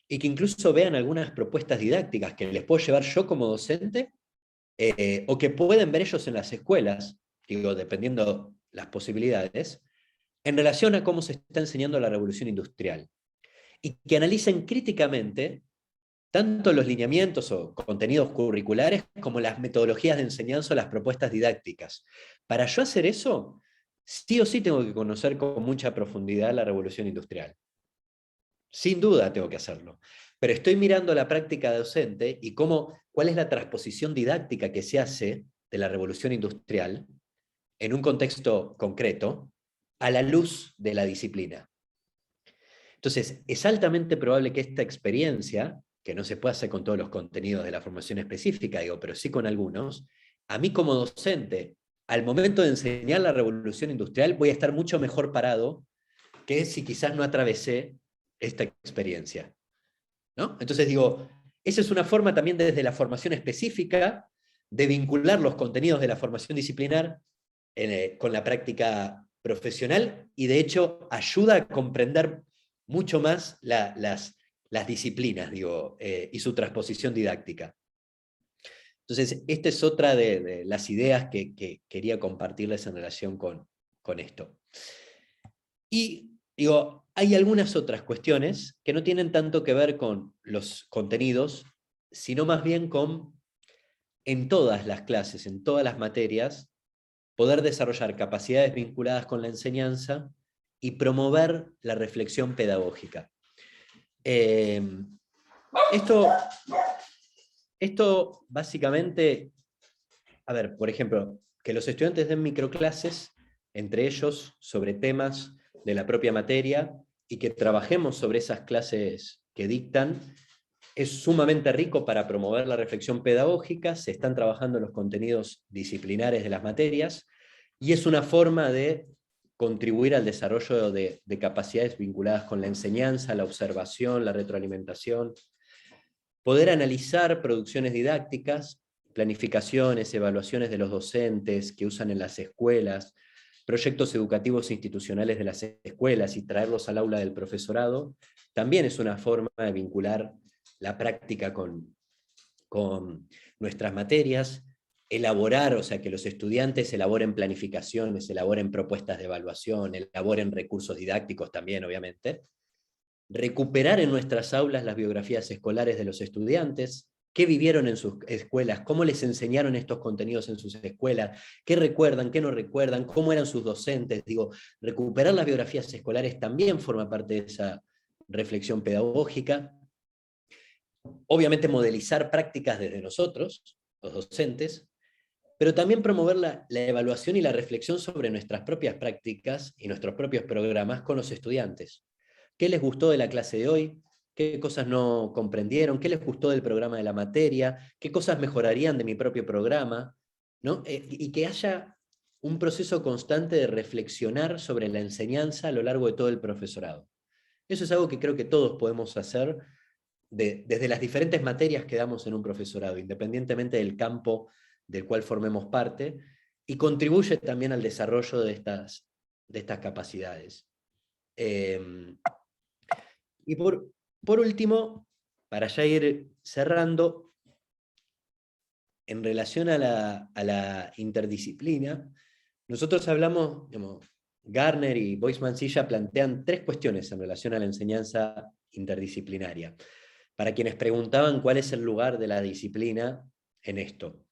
y que incluso vean algunas propuestas didácticas que les puedo llevar yo como docente o que pueden ver ellos en las escuelas, digo, dependiendo las posibilidades, en relación a cómo se está enseñando la revolución industrial. Y que analicen críticamente tanto los lineamientos o contenidos curriculares como las metodologías de enseñanza o las propuestas didácticas. Para yo hacer eso, sí o sí tengo que conocer con mucha profundidad la revolución industrial. Sin duda tengo que hacerlo. Pero estoy mirando la práctica docente y cuál es la transposición didáctica que se hace de la revolución industrial en un contexto concreto a la luz de la disciplina. Entonces, es altamente probable que esta experiencia, que no se puede hacer con todos los contenidos de la formación específica, digo, pero sí con algunos, a mí como docente, al momento de enseñar la revolución industrial, voy a estar mucho mejor parado que si quizás no atravesé esta experiencia, ¿no? Entonces digo, esa es una forma también desde la formación específica de vincular los contenidos de la formación disciplinar con la práctica profesional y de hecho ayuda a comprender mucho más las disciplinas, digo, y su transposición didáctica. Entonces, esta es otra de las ideas que quería compartirles en relación con esto. Y digo, hay algunas otras cuestiones que no tienen tanto que ver con los contenidos, sino más bien con, en todas las clases, en todas las materias, poder desarrollar capacidades vinculadas con la enseñanza y promover la reflexión pedagógica. Eh, esto básicamente, a ver, por ejemplo, que los estudiantes den microclases entre ellos sobre temas de la propia materia y que trabajemos sobre esas clases que dictan, es sumamente rico para promover la reflexión pedagógica, se están trabajando los contenidos disciplinares de las materias, y es una forma de contribuir al desarrollo de capacidades vinculadas con la enseñanza, la observación, la retroalimentación, poder analizar producciones didácticas, planificaciones, evaluaciones de los docentes que usan en las escuelas, proyectos educativos institucionales de las escuelas y traerlos al aula del profesorado, también es una forma de vincular la práctica con nuestras materias, elaborar, o sea, que los estudiantes elaboren planificaciones, elaboren propuestas de evaluación, elaboren recursos didácticos también, obviamente, recuperar en nuestras aulas las biografías escolares de los estudiantes, qué vivieron en sus escuelas, cómo les enseñaron estos contenidos en sus escuelas, qué recuerdan, qué no recuerdan, cómo eran sus docentes. Digo, recuperar las biografías escolares también forma parte de esa reflexión pedagógica. Obviamente modelizar prácticas desde nosotros, los docentes, pero también promover la evaluación y la reflexión sobre nuestras propias prácticas y nuestros propios programas con los estudiantes. ¿Qué les gustó de la clase de hoy? ¿Qué cosas no comprendieron? ¿Qué les gustó del programa de la materia? ¿Qué cosas mejorarían de mi propio programa? ¿No? Y que haya un proceso constante de reflexionar sobre la enseñanza a lo largo de todo el profesorado. Eso es algo que creo que todos podemos hacer desde las diferentes materias que damos en un profesorado, independientemente del campo del cual formemos parte, y contribuye también al desarrollo de estas capacidades. Y por último, para ya ir cerrando, en relación a la interdisciplina, nosotros hablamos, digamos, Garner y Boyce-Mansilla plantean 3 cuestiones en relación a la enseñanza interdisciplinaria, para quienes preguntaban cuál es el lugar de la disciplina en esto.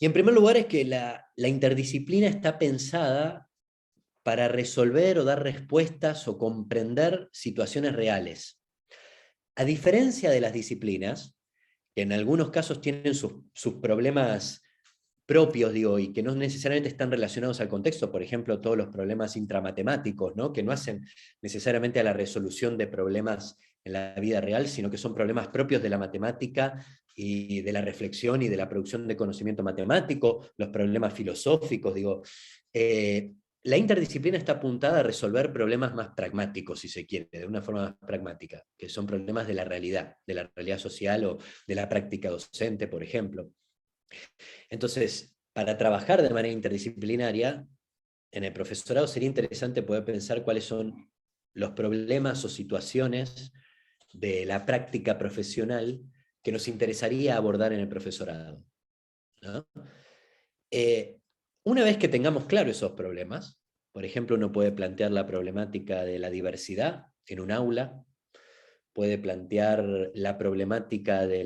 Y en primer lugar es que la interdisciplina está pensada para resolver o dar respuestas o comprender situaciones reales. A diferencia de las disciplinas, que en algunos casos tienen sus problemas propios, digo, y que no necesariamente están relacionados al contexto, por ejemplo, todos los problemas intramatemáticos, ¿no? Que no hacen necesariamente a la resolución de problemas en la vida real, sino que son problemas propios de la matemática y de la reflexión y de la producción de conocimiento matemático, los problemas filosóficos, digo. La interdisciplina está apuntada a resolver problemas más pragmáticos, si se quiere, de una forma más pragmática, que son problemas de la realidad social o de la práctica docente, por ejemplo. Entonces, para trabajar de manera interdisciplinaria, en el profesorado sería interesante poder pensar cuáles son los problemas o situaciones de la práctica profesional que nos interesaría abordar en el profesorado, ¿no? Una vez que tengamos claro esos problemas, por ejemplo, uno puede plantear la problemática de la diversidad en un aula, puede plantear la problemática de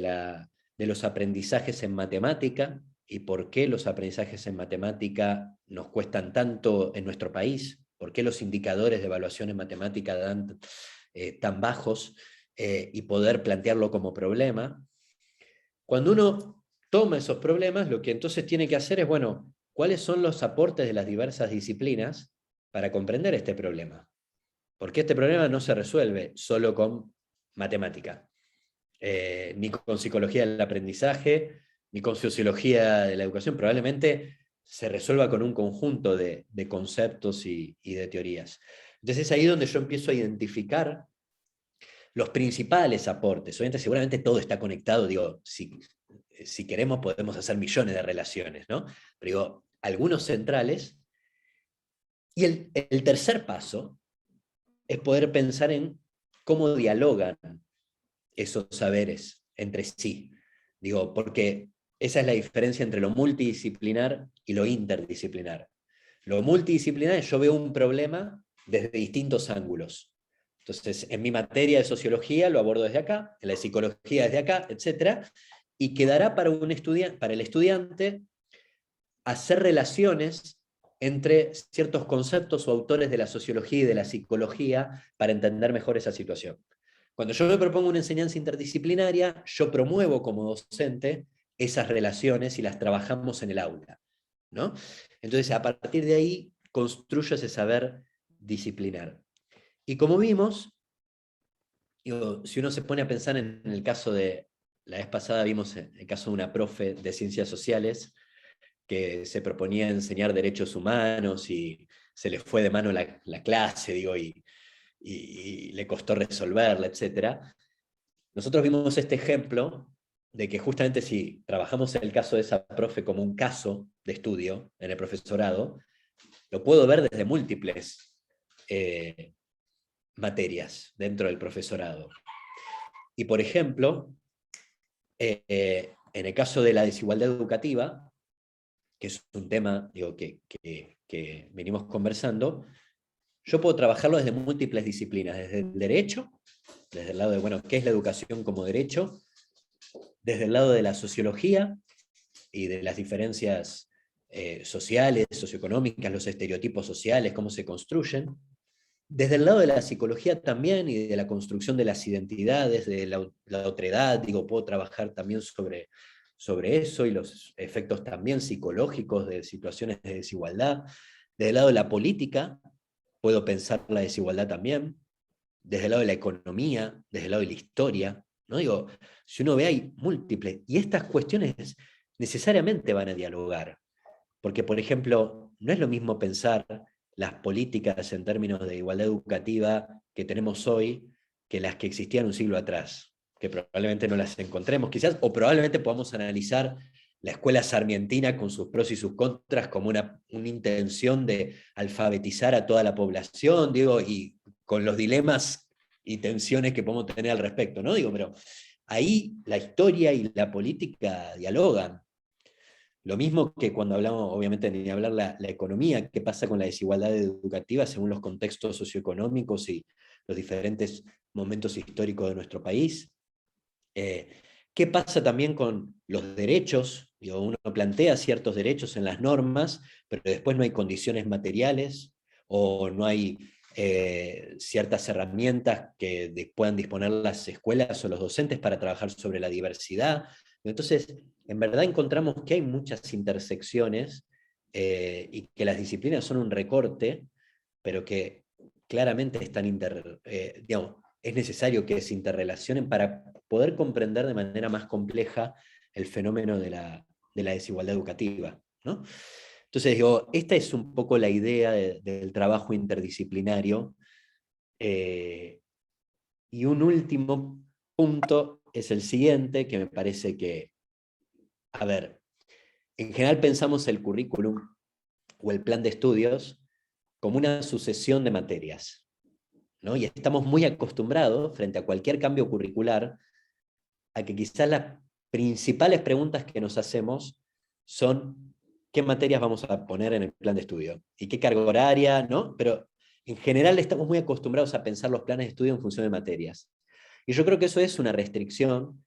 los aprendizajes en matemática y por qué los aprendizajes en matemática nos cuestan tanto en nuestro país, por qué los indicadores de evaluación en matemática dan tan bajos, y poder plantearlo como problema. Cuando uno toma esos problemas, lo que entonces tiene que hacer es, bueno, ¿cuáles son los aportes de las diversas disciplinas para comprender este problema? Porque este problema no se resuelve solo con matemática, ni con psicología del aprendizaje, ni con sociología de la educación. Probablemente se resuelva con un conjunto de conceptos y de teorías. Entonces es ahí donde yo empiezo a identificar los principales aportes. Obviamente, seguramente todo está conectado, digo, si queremos podemos hacer millones de relaciones, ¿no? Pero digo, algunos centrales, y el tercer paso es poder pensar en cómo dialogan esos saberes entre sí. Digo, porque esa es la diferencia entre lo multidisciplinar y lo interdisciplinar. Lo multidisciplinar es yo veo un problema desde distintos ángulos. Entonces, en mi materia de sociología lo abordo desde acá, en la psicología desde acá, etc. Y quedará para, para el estudiante hacer relaciones entre ciertos conceptos o autores de la sociología y de la psicología para entender mejor esa situación. Cuando yo me propongo una enseñanza interdisciplinaria, yo promuevo como docente esas relaciones y las trabajamos en el aula, ¿no? Entonces, a partir de ahí, construyo ese saber disciplinar. Y como vimos, digo, si uno se pone a pensar en el caso de, la vez pasada vimos el caso de una profe de ciencias sociales que se proponía enseñar derechos humanos y se le fue de mano la clase, digo, y le costó resolverla, etc. Nosotros vimos este ejemplo de que justamente si trabajamos el caso de esa profe como un caso de estudio en el profesorado, lo puedo ver desde múltiples materias dentro del profesorado. Y por ejemplo, en el caso de la desigualdad educativa, que es un tema digo, que venimos conversando, yo puedo trabajarlo desde múltiples disciplinas, desde el derecho, desde el lado de, bueno, ¿qué es la educación como derecho? Desde el lado de la sociología y de las diferencias sociales, socioeconómicas, los estereotipos sociales, cómo se construyen. Desde el lado de la psicología también y de la construcción de las identidades, de la otredad, digo, puedo trabajar también sobre eso y los efectos también psicológicos de situaciones de desigualdad. Desde el lado de la política, puedo pensar la desigualdad también. Desde el lado de la economía, desde el lado de la historia, ¿no? Digo, si uno ve hay múltiples, y estas cuestiones necesariamente van a dialogar, porque por ejemplo, no es lo mismo pensar las políticas en términos de igualdad educativa que tenemos hoy que las que existían un siglo atrás, que probablemente no las encontremos quizás, o probablemente podamos analizar la escuela sarmientina con sus pros y sus contras como una intención de alfabetizar a toda la población, digo, y con los dilemas y tensiones que podemos tener al respecto, ¿no? Digo, pero ahí la historia y la política dialogan. Lo mismo que cuando hablamos, obviamente, ni hablar la economía, qué pasa con la desigualdad educativa según los contextos socioeconómicos y los diferentes momentos históricos de nuestro país. ¿Qué pasa también con los derechos? Digo, uno plantea ciertos derechos en las normas, pero después no hay condiciones materiales o no hay ciertas herramientas que puedan disponer las escuelas o los docentes para trabajar sobre la diversidad. Entonces, en verdad encontramos que hay muchas intersecciones y que las disciplinas son un recorte, pero que claramente están digamos, es necesario que se interrelacionen para poder comprender de manera más compleja el fenómeno de la desigualdad educativa, ¿no? Entonces, digo, esta es un poco la idea del trabajo interdisciplinario. Y un último punto es el siguiente, que me parece que, a ver, en general pensamos el currículum o el plan de estudios como una sucesión de materias, ¿no? Y estamos muy acostumbrados, frente a cualquier cambio curricular, a que quizás las principales preguntas que nos hacemos son qué materias vamos a poner en el plan de estudio y qué carga horaria, ¿no? Pero en general estamos muy acostumbrados a pensar los planes de estudio en función de materias. Y yo creo que eso es una restricción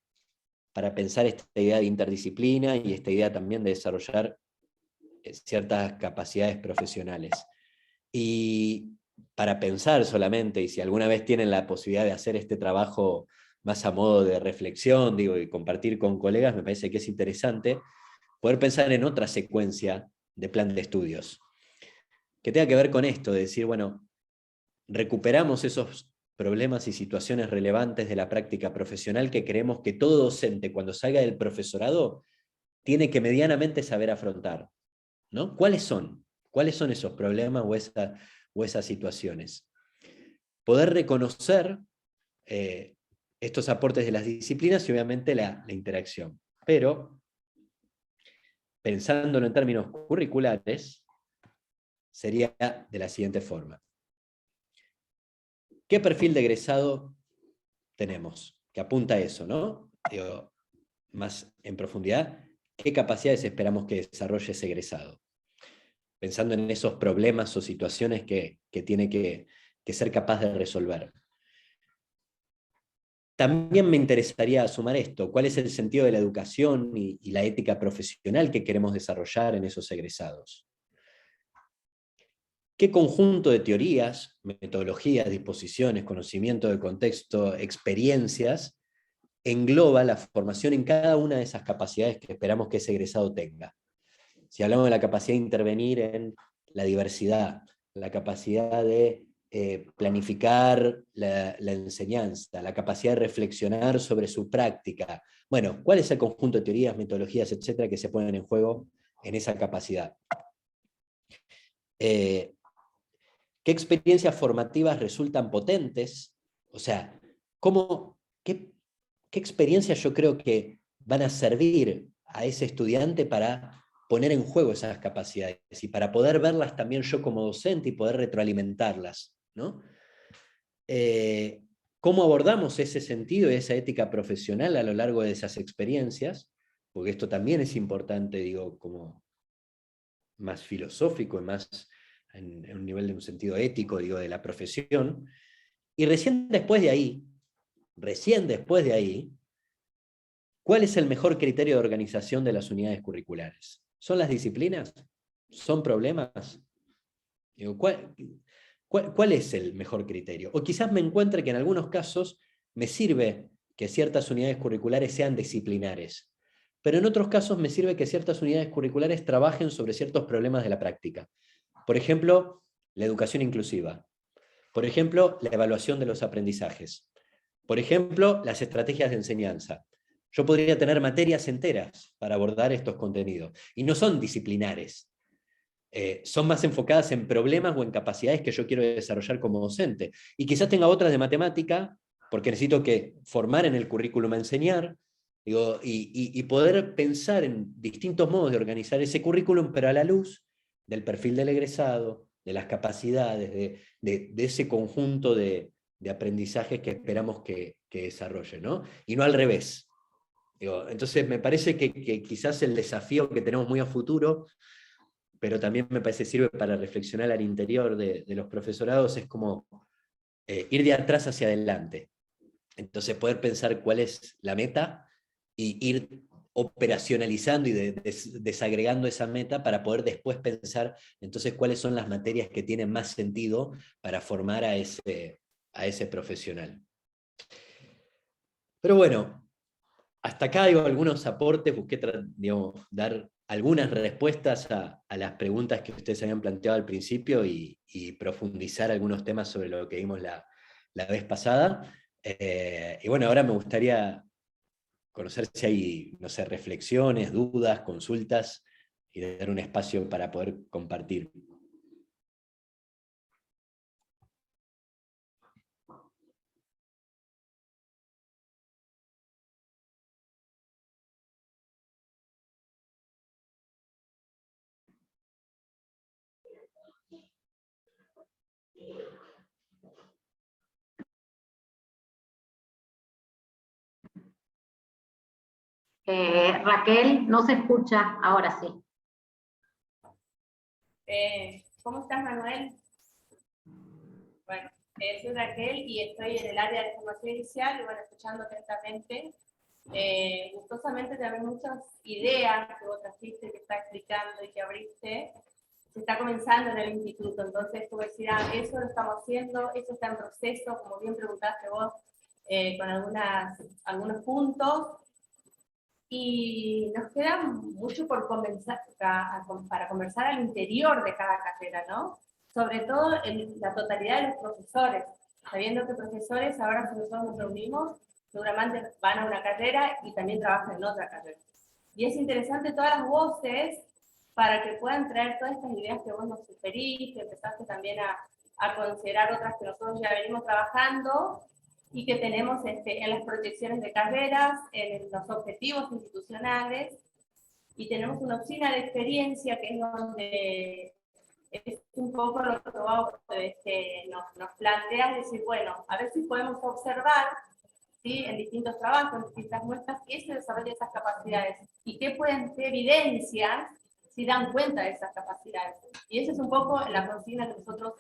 para pensar esta idea de interdisciplina y esta idea también de desarrollar ciertas capacidades profesionales. Y para pensar solamente, y si alguna vez tienen la posibilidad de hacer este trabajo más a modo de reflexión, digo, y compartir con colegas, me parece que es interesante poder pensar en otra secuencia de plan de estudios, que tenga que ver con esto, de decir, bueno, recuperamos esos problemas y situaciones relevantes de la práctica profesional que creemos que todo docente, cuando salga del profesorado, tiene que medianamente saber afrontar, ¿no? ¿Cuáles son? ¿Cuáles son esos problemas o esas situaciones? Poder reconocer estos aportes de las disciplinas y obviamente la interacción. Pero pensándolo en términos curriculares, sería de la siguiente forma. ¿Qué perfil de egresado tenemos? Que apunta a eso, ¿no? Digo, más en profundidad, ¿qué capacidades esperamos que desarrolle ese egresado? Pensando en esos problemas o situaciones que tiene que ser capaz de resolver. También me interesaría sumar esto, ¿cuál es el sentido de la educación y la ética profesional que queremos desarrollar en esos egresados? ¿Qué conjunto de teorías, metodologías, disposiciones, conocimiento de contexto, experiencias, engloba la formación en cada una de esas capacidades que esperamos que ese egresado tenga? Si hablamos de la capacidad de intervenir en la diversidad, la capacidad de planificar la enseñanza, la capacidad de reflexionar sobre su práctica. Bueno, ¿cuál es el conjunto de teorías, metodologías, etcétera, que se ponen en juego en esa capacidad? ¿Qué experiencias formativas resultan potentes? O sea, qué experiencias yo creo que van a servir a ese estudiante para poner en juego esas capacidades y para poder verlas también yo como docente y poder retroalimentarlas, ¿no? ¿Cómo abordamos ese sentido y esa ética profesional a lo largo de esas experiencias? Porque esto también es importante, digo, como más filosófico y más en un nivel de un sentido ético, digo, de la profesión. Y recién después de ahí, ¿cuál es el mejor criterio de organización de las unidades curriculares? ¿Son las disciplinas? ¿Son problemas? Digo, ¿cuál es el mejor criterio? O quizás me encuentre que en algunos casos me sirve que ciertas unidades curriculares sean disciplinares, pero en otros casos me sirve que ciertas unidades curriculares trabajen sobre ciertos problemas de la práctica. Por ejemplo, la educación inclusiva. Por ejemplo, la evaluación de los aprendizajes. Por ejemplo, las estrategias de enseñanza. Yo podría tener materias enteras para abordar estos contenidos, y no son disciplinares. Son más enfocadas en problemas o en capacidades que yo quiero desarrollar como docente. Y quizás tenga otras de matemática, porque necesito que formar en el currículum a enseñar, digo, y poder pensar en distintos modos de organizar ese currículum, pero a la luz del perfil del egresado, de las capacidades, de ese conjunto de aprendizajes que esperamos que desarrolle, ¿no? Y no al revés. Digo, entonces me parece que quizás el desafío que tenemos muy a futuro, pero también me parece sirve para reflexionar al interior de los profesorados, es como ir de atrás hacia adelante. Entonces poder pensar cuál es la meta y ir operacionalizando y desagregando esa meta para poder después pensar entonces cuáles son las materias que tienen más sentido para formar a ese profesional. Pero bueno, hasta acá digo algunos aportes, busqué digamos, dar algunas respuestas a las preguntas que ustedes habían planteado al principio y profundizar algunos temas sobre lo que vimos la vez pasada. Y bueno, ahora me gustaría conocer si hay, no sé, reflexiones, dudas, consultas, y dar un espacio para poder compartir. Raquel, no se escucha, ahora sí. ¿Cómo estás, Manuel? Bueno, soy Raquel y estoy en el área de formación inicial y bueno, escuchando atentamente. Gustosamente también muchas ideas que vos trajiste, que está explicando y que abriste. Se está comenzando en el instituto, entonces tú decís, eso lo estamos haciendo, eso está en proceso, como bien preguntaste vos, con algunos puntos. Y nos queda mucho por conversar, para conversar al interior de cada carrera, ¿no? Sobre todo en la totalidad de los profesores. Sabiendo que profesores, ahora si nosotros nos reunimos, seguramente van a una carrera y también trabajan en otra carrera. Y es interesante todas las voces para que puedan traer todas estas ideas que vos nos sugeriste, empezaste también a considerar otras que nosotros ya venimos trabajando y que tenemos en las proyecciones de carreras, en los objetivos institucionales, y tenemos una oficina de experiencia que es donde es un poco lo que nos plantea, es decir, bueno, a ver si podemos observar, ¿sí?, en distintos trabajos, en distintas muestras, qué se desarrolla esas capacidades y qué evidencias si dan cuenta de esas capacidades. Y esa es un poco la consigna que nosotros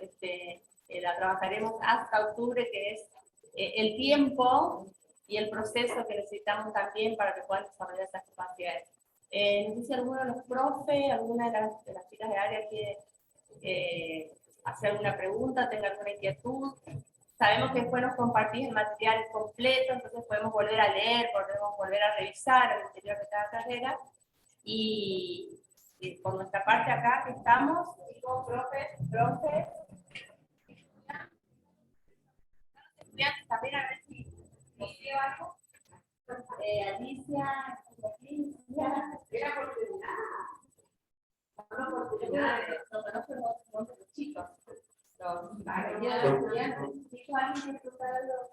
la trabajaremos hasta octubre, que es el tiempo y el proceso que necesitamos también para que puedan desarrollar esas capacidades. No sé si alguno de los profes, alguna de las chicas de área quiere hacer alguna pregunta, tenga alguna inquietud. Sabemos que después nos compartís el material completo, entonces podemos volver a leer, podemos volver a revisar al interior de cada carrera. Y por nuestra parte acá que estamos, chicos, profes, estudiantes también, a ver si nos lleva algo. Alicia, era oportunidad. Una oportunidad, no los chicos. Los estudiantes, chicos, alguien que está los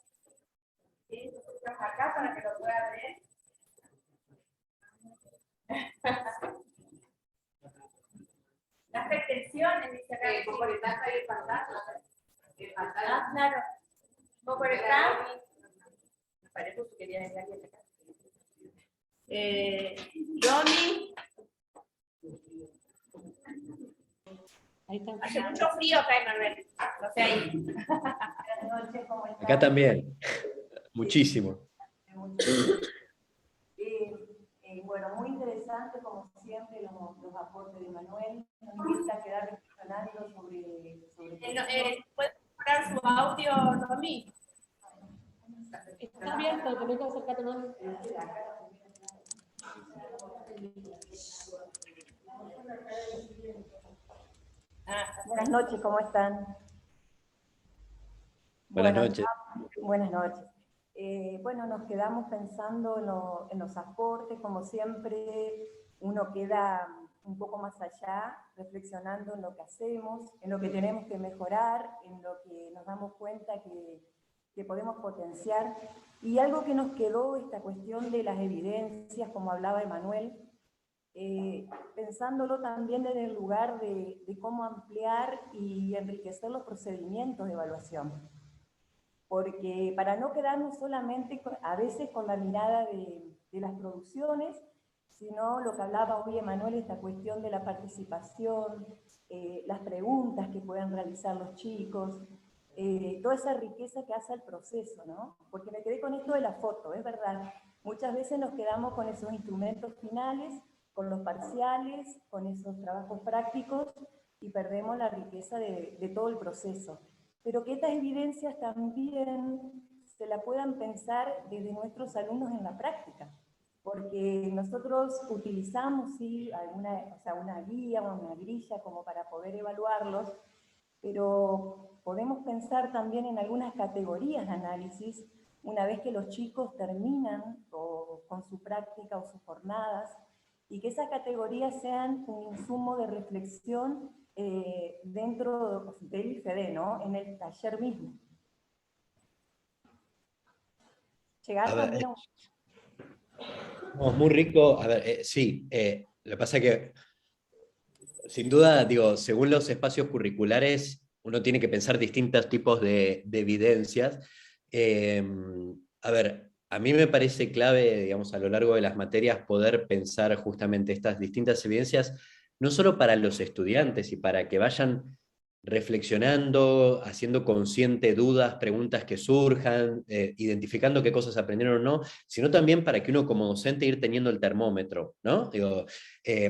acá para que lo pueda ver. Las pretensiones, dice acá. Por el acá y el fantasma. Ah, claro. Por el acá. Me parece que quería decir alguien acá. Romy. Hace mucho frío acá en Manuel. No sé ahí. Buenas noches, ¿cómo están? Acá también. Muchísimo. Bueno, muy interesante como siempre los aportes de Manuel. Nos invita a quedar reflexionando sobre ¿Puede mejorar su audio, Romy? Está abierto, tenés que acercarte más. Buenas noches, ¿cómo están? Buenas noches. Buenas noches. Bueno, nos quedamos pensando en los aportes, como siempre, uno queda un poco más allá, reflexionando en lo que hacemos, en lo que tenemos que mejorar, en lo que nos damos cuenta que podemos potenciar. Y algo que nos quedó, esta cuestión de las evidencias, como hablaba Emanuel, pensándolo también desde el lugar de cómo ampliar y enriquecer los procedimientos de evaluación. Porque para no quedarnos solamente a veces con la mirada de las producciones, sino lo que hablaba hoy Emanuel, esta cuestión de la participación, las preguntas que puedan realizar los chicos, toda esa riqueza que hace el proceso, ¿no? Porque me quedé con esto de la foto, es verdad. Muchas veces nos quedamos con esos instrumentos finales, con los parciales, con esos trabajos prácticos y perdemos la riqueza de todo el proceso. Pero que estas evidencias también se la puedan pensar desde nuestros alumnos en la práctica. Porque nosotros utilizamos, sí, una guía o una grilla como para poder evaluarlos, pero podemos pensar también en algunas categorías de análisis una vez que los chicos terminan con su práctica o sus jornadas, y que esas categorías sean un insumo de reflexión dentro del IFD, ¿no? En el taller mismo. Llegar también a un... Muy rico. A ver, sí, lo que pasa es que, sin duda, digo, según los espacios curriculares, uno tiene que pensar distintos tipos de evidencias. A ver, a mí me parece clave, digamos, a lo largo de las materias, poder pensar justamente estas distintas evidencias, no solo para los estudiantes y para que vayan reflexionando, haciendo consciente dudas, preguntas que surjan, identificando qué cosas aprendieron o no, sino también para que uno como docente ir teniendo el termómetro, ¿no? Digo,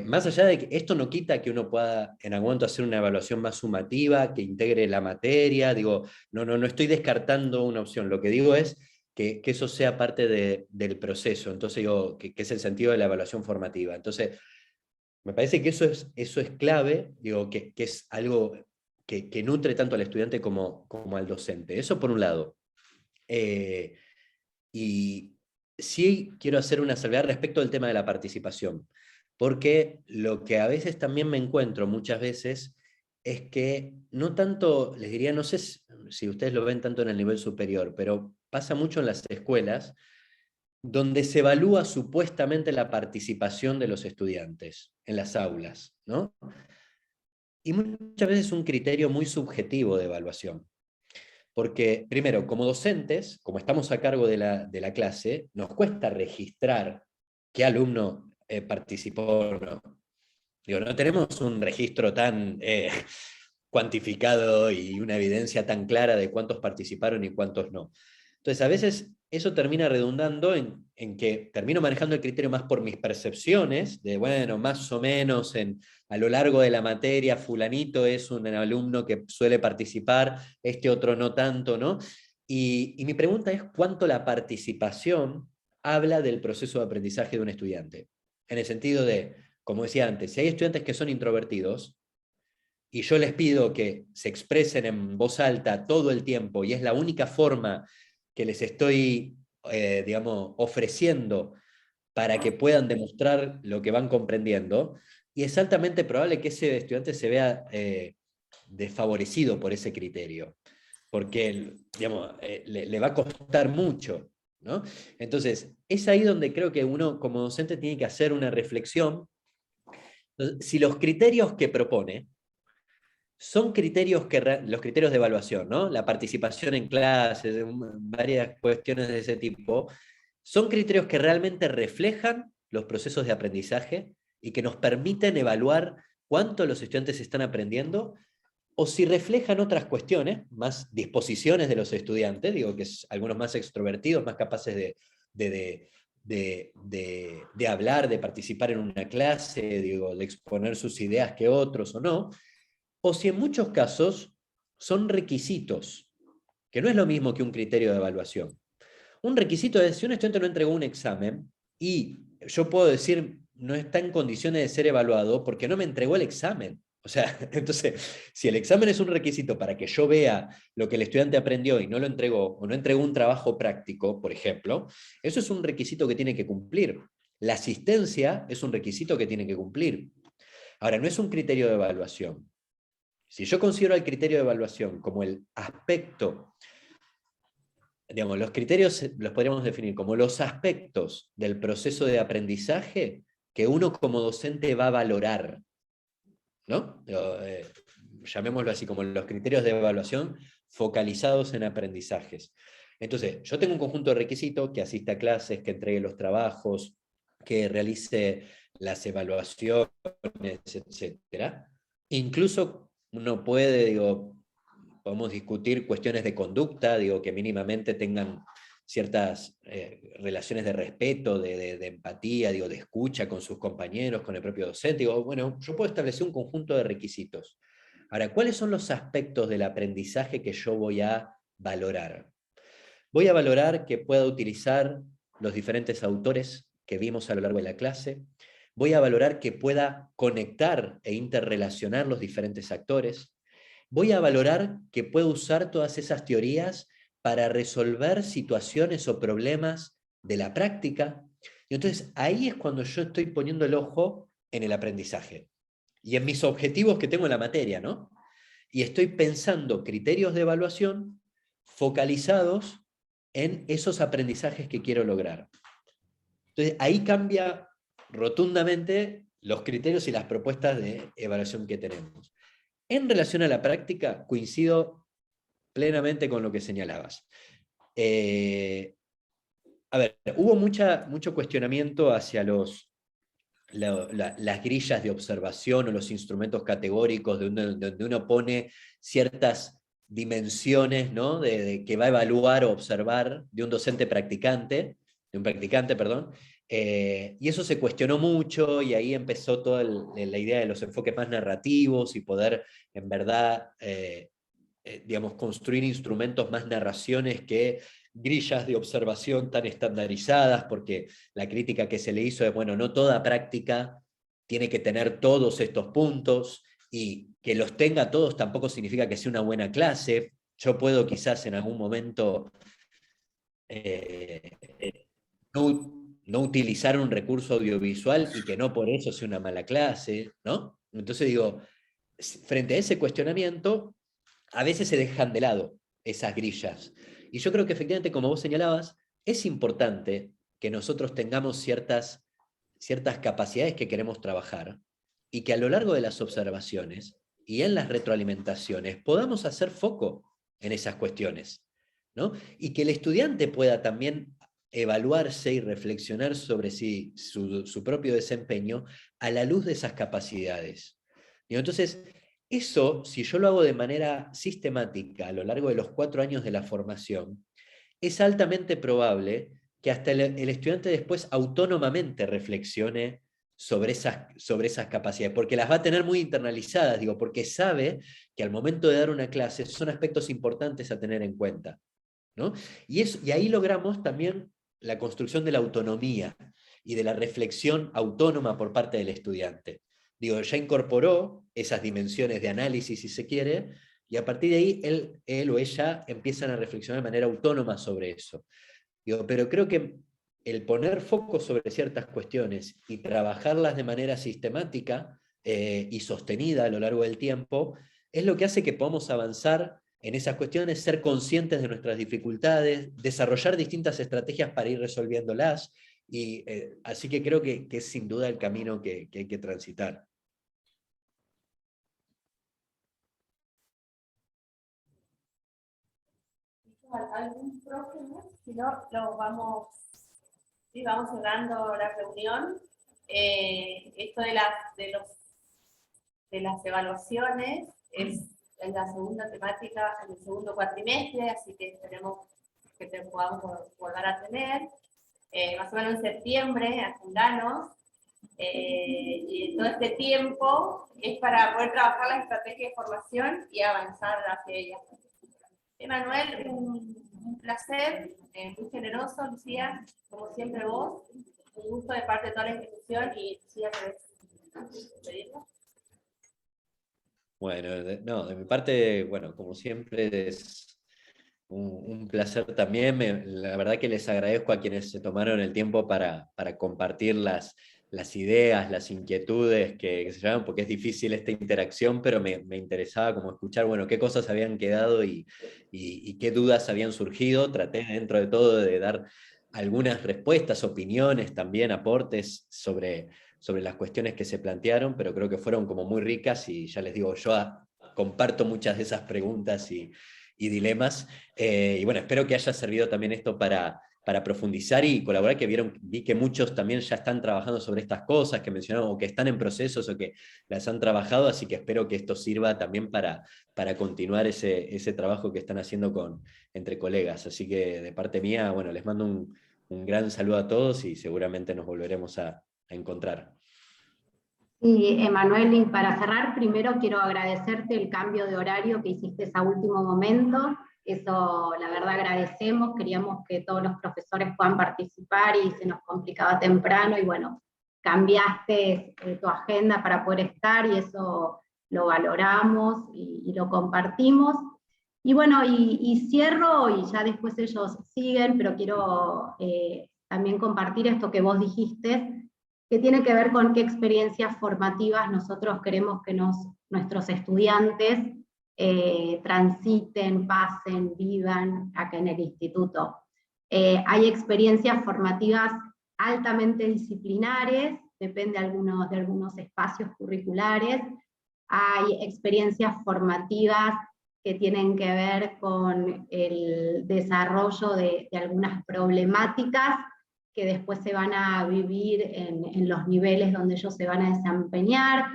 más allá de que esto no quita que uno pueda en algún momento hacer una evaluación más sumativa, que integre la materia, digo, no estoy descartando una opción, lo que digo es que eso sea parte del proceso, entonces digo, que es el sentido de la evaluación formativa. Entonces, me parece que eso es clave, digo, que es algo que nutre tanto al estudiante como al docente. Eso por un lado. Y sí quiero hacer una salvedad respecto al tema de la participación, porque lo que a veces también me encuentro muchas veces es que no tanto, les diría, no sé si ustedes lo ven tanto en el nivel superior, pero pasa mucho en las escuelas, donde se evalúa supuestamente la participación de los estudiantes en las aulas, ¿no? Y muchas veces es un criterio muy subjetivo de evaluación. Porque, primero, como docentes, como estamos a cargo de la clase, nos cuesta registrar qué alumno participó o no. Digo, no tenemos un registro tan cuantificado y una evidencia tan clara de cuántos participaron y cuántos no. Entonces, a veces eso termina redundando en que termino manejando el criterio más por mis percepciones, de, bueno, más o menos a lo largo de la materia, fulanito es un alumno que suele participar, este otro no tanto, ¿no? Y mi pregunta es, ¿cuánto la participación habla del proceso de aprendizaje de un estudiante? En el sentido de, como decía antes, si hay estudiantes que son introvertidos, y yo les pido que se expresen en voz alta todo el tiempo, y es la única forma que les estoy, digamos, ofreciendo para que puedan demostrar lo que van comprendiendo, y es altamente probable que ese estudiante se vea desfavorecido por ese criterio, porque digamos, le va a costar mucho, ¿no? Entonces, es ahí donde creo que uno como docente tiene que hacer una reflexión. Si los criterios que propone son criterios los criterios de evaluación, ¿no? La participación en clases, varias cuestiones de ese tipo, son criterios que realmente reflejan los procesos de aprendizaje y que nos permiten evaluar cuánto los estudiantes están aprendiendo, o si reflejan otras cuestiones, más disposiciones de los estudiantes, digo que es algunos más extrovertidos, más capaces de hablar, de participar en una clase, digo, de exponer sus ideas que otros o no, o si en muchos casos son requisitos, que no es lo mismo que un criterio de evaluación. Un requisito es, si un estudiante no entregó un examen, y yo puedo decir, no está en condiciones de ser evaluado porque no me entregó el examen. O sea, entonces, si el examen es un requisito para que yo vea lo que el estudiante aprendió y no lo entregó, o no entregó un trabajo práctico, por ejemplo, eso es un requisito que tiene que cumplir. La asistencia es un requisito que tiene que cumplir. Ahora, no es un criterio de evaluación. Si yo considero el criterio de evaluación como el aspecto, digamos, los criterios los podríamos definir como los aspectos del proceso de aprendizaje que uno como docente va a valorar, ¿no? Llamémoslo así, como los criterios de evaluación focalizados en aprendizajes. Entonces, yo tengo un conjunto de requisitos, que asista a clases, que entregue los trabajos, que realice las evaluaciones, etc. Incluso uno puede, digo, podemos discutir cuestiones de conducta, digo, que mínimamente tengan ciertas relaciones de respeto, de empatía, digo, de escucha con sus compañeros, con el propio docente. Digo, bueno, yo puedo establecer un conjunto de requisitos. Ahora, ¿cuáles son los aspectos del aprendizaje que yo voy a valorar? Voy a valorar que pueda utilizar los diferentes autores que vimos a lo largo de la clase. Voy a valorar que pueda conectar e interrelacionar los diferentes actores. Voy a valorar que pueda usar todas esas teorías para resolver situaciones o problemas de la práctica. Y entonces ahí es cuando yo estoy poniendo el ojo en el aprendizaje y en mis objetivos que tengo en la materia, ¿no? Y estoy pensando criterios de evaluación focalizados en esos aprendizajes que quiero lograr. Entonces ahí cambia rotundamente los criterios y las propuestas de evaluación que tenemos. En relación a la práctica, coincido plenamente con lo que señalabas. A ver, hubo mucho cuestionamiento hacia las grillas de observación o los instrumentos categóricos donde uno pone ciertas dimensiones, ¿no? de que va a evaluar o observar de un docente practicante, de un practicante, perdón, y eso se cuestionó mucho y ahí empezó toda la idea de los enfoques más narrativos y poder, en verdad, digamos, construir instrumentos más narraciones que grillas de observación tan estandarizadas, porque la crítica que se le hizo es, bueno, no toda práctica tiene que tener todos estos puntos, y que los tenga todos tampoco significa que sea una buena clase. Yo puedo quizás en algún momento no utilizar un recurso audiovisual y que no por eso sea una mala clase, ¿no? Entonces digo, frente a ese cuestionamiento, a veces se dejan de lado esas grillas. Y yo creo que efectivamente, como vos señalabas, es importante que nosotros tengamos ciertas capacidades que queremos trabajar, y que a lo largo de las observaciones y en las retroalimentaciones podamos hacer foco en esas cuestiones, ¿no? Y que el estudiante pueda también evaluarse y reflexionar sobre su propio desempeño a la luz de esas capacidades. Entonces, eso, si yo lo hago de manera sistemática a lo largo de los 4 años de la formación, es altamente probable que hasta el estudiante después autónomamente reflexione sobre esas capacidades, porque las va a tener muy internalizadas, digo, porque sabe que al momento de dar una clase son aspectos importantes a tener en cuenta, ¿no? Y ahí logramos también la construcción de la autonomía y de la reflexión autónoma por parte del estudiante. Digo, ya incorporó esas dimensiones de análisis, si se quiere, y a partir de ahí él o ella empiezan a reflexionar de manera autónoma sobre eso. Digo, pero creo que el poner foco sobre ciertas cuestiones y trabajarlas de manera sistemática y sostenida a lo largo del tiempo, es lo que hace que podamos avanzar en esas cuestiones, ser conscientes de nuestras dificultades, desarrollar distintas estrategias para ir resolviéndolas, y así que creo que es sin duda el camino que hay que transitar. ¿Algún próximo? Si no, vamos cerrando la reunión. Esto de las evaluaciones es la segunda temática en el segundo cuatrimestre, así que esperemos que podamos volver a tener. Más o menos en septiembre, agendanos. Y todo este tiempo es para poder trabajar la estrategia de formación y avanzar hacia ella. Emanuel, un placer, muy generoso, Lucía, como siempre vos, un gusto de parte de toda la institución, y Lucía, ¿querés pedirlo? Bueno, no, de mi parte, bueno, como siempre es un placer también. La verdad que les agradezco a quienes se tomaron el tiempo para compartir las ideas, las inquietudes que se llevan, porque es difícil esta interacción, pero me interesaba como escuchar, bueno, qué cosas habían quedado y qué dudas habían surgido. Traté dentro de todo de dar algunas respuestas, opiniones, también aportes sobre las cuestiones que se plantearon, pero creo que fueron como muy ricas, y ya les digo, yo comparto muchas de esas preguntas y dilemas, y bueno, espero que haya servido también esto para profundizar y colaborar, que vi que muchos también ya están trabajando sobre estas cosas que mencionaron, o que están en procesos, o que las han trabajado, así que espero que esto sirva también para continuar ese trabajo que están haciendo entre colegas. Así que de parte mía, bueno, les mando un gran saludo a todos, y seguramente nos volveremos a encontrar. Sí, Emanuel, y para cerrar, primero quiero agradecerte el cambio de horario que hiciste a último momento. Eso, la verdad, agradecemos. Queríamos que todos los profesores puedan participar y se nos complicaba temprano, y bueno, cambiaste tu agenda para poder estar, y eso lo valoramos y lo compartimos. Y bueno, y cierro, y ya después ellos siguen, pero quiero también compartir esto que vos dijiste, que tiene que ver con qué experiencias formativas nosotros queremos que nuestros estudiantes transiten, pasen, vivan acá en el instituto. Hay experiencias formativas altamente disciplinares, depende de algunos espacios curriculares. Hay experiencias formativas que tienen que ver con el desarrollo de algunas problemáticas que después se van a vivir en los niveles donde ellos se van a desempeñar.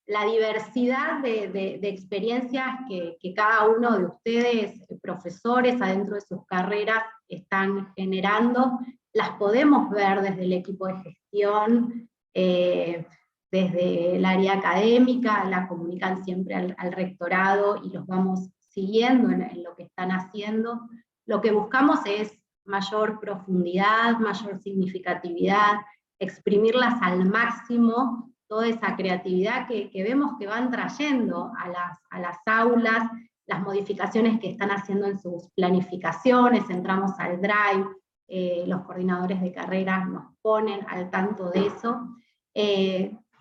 La diversidad de experiencias que cada uno de ustedes, profesores, adentro de sus carreras, están generando, las podemos ver desde el equipo de gestión, desde el área académica, la comunican siempre al rectorado, y los vamos siguiendo en lo que están haciendo. Lo que buscamos es mayor profundidad, mayor significatividad, exprimirlas al máximo, toda esa creatividad que vemos que van trayendo a las aulas, las modificaciones que están haciendo en sus planificaciones. Entramos al Drive, los coordinadores de carreras nos ponen al tanto de eso.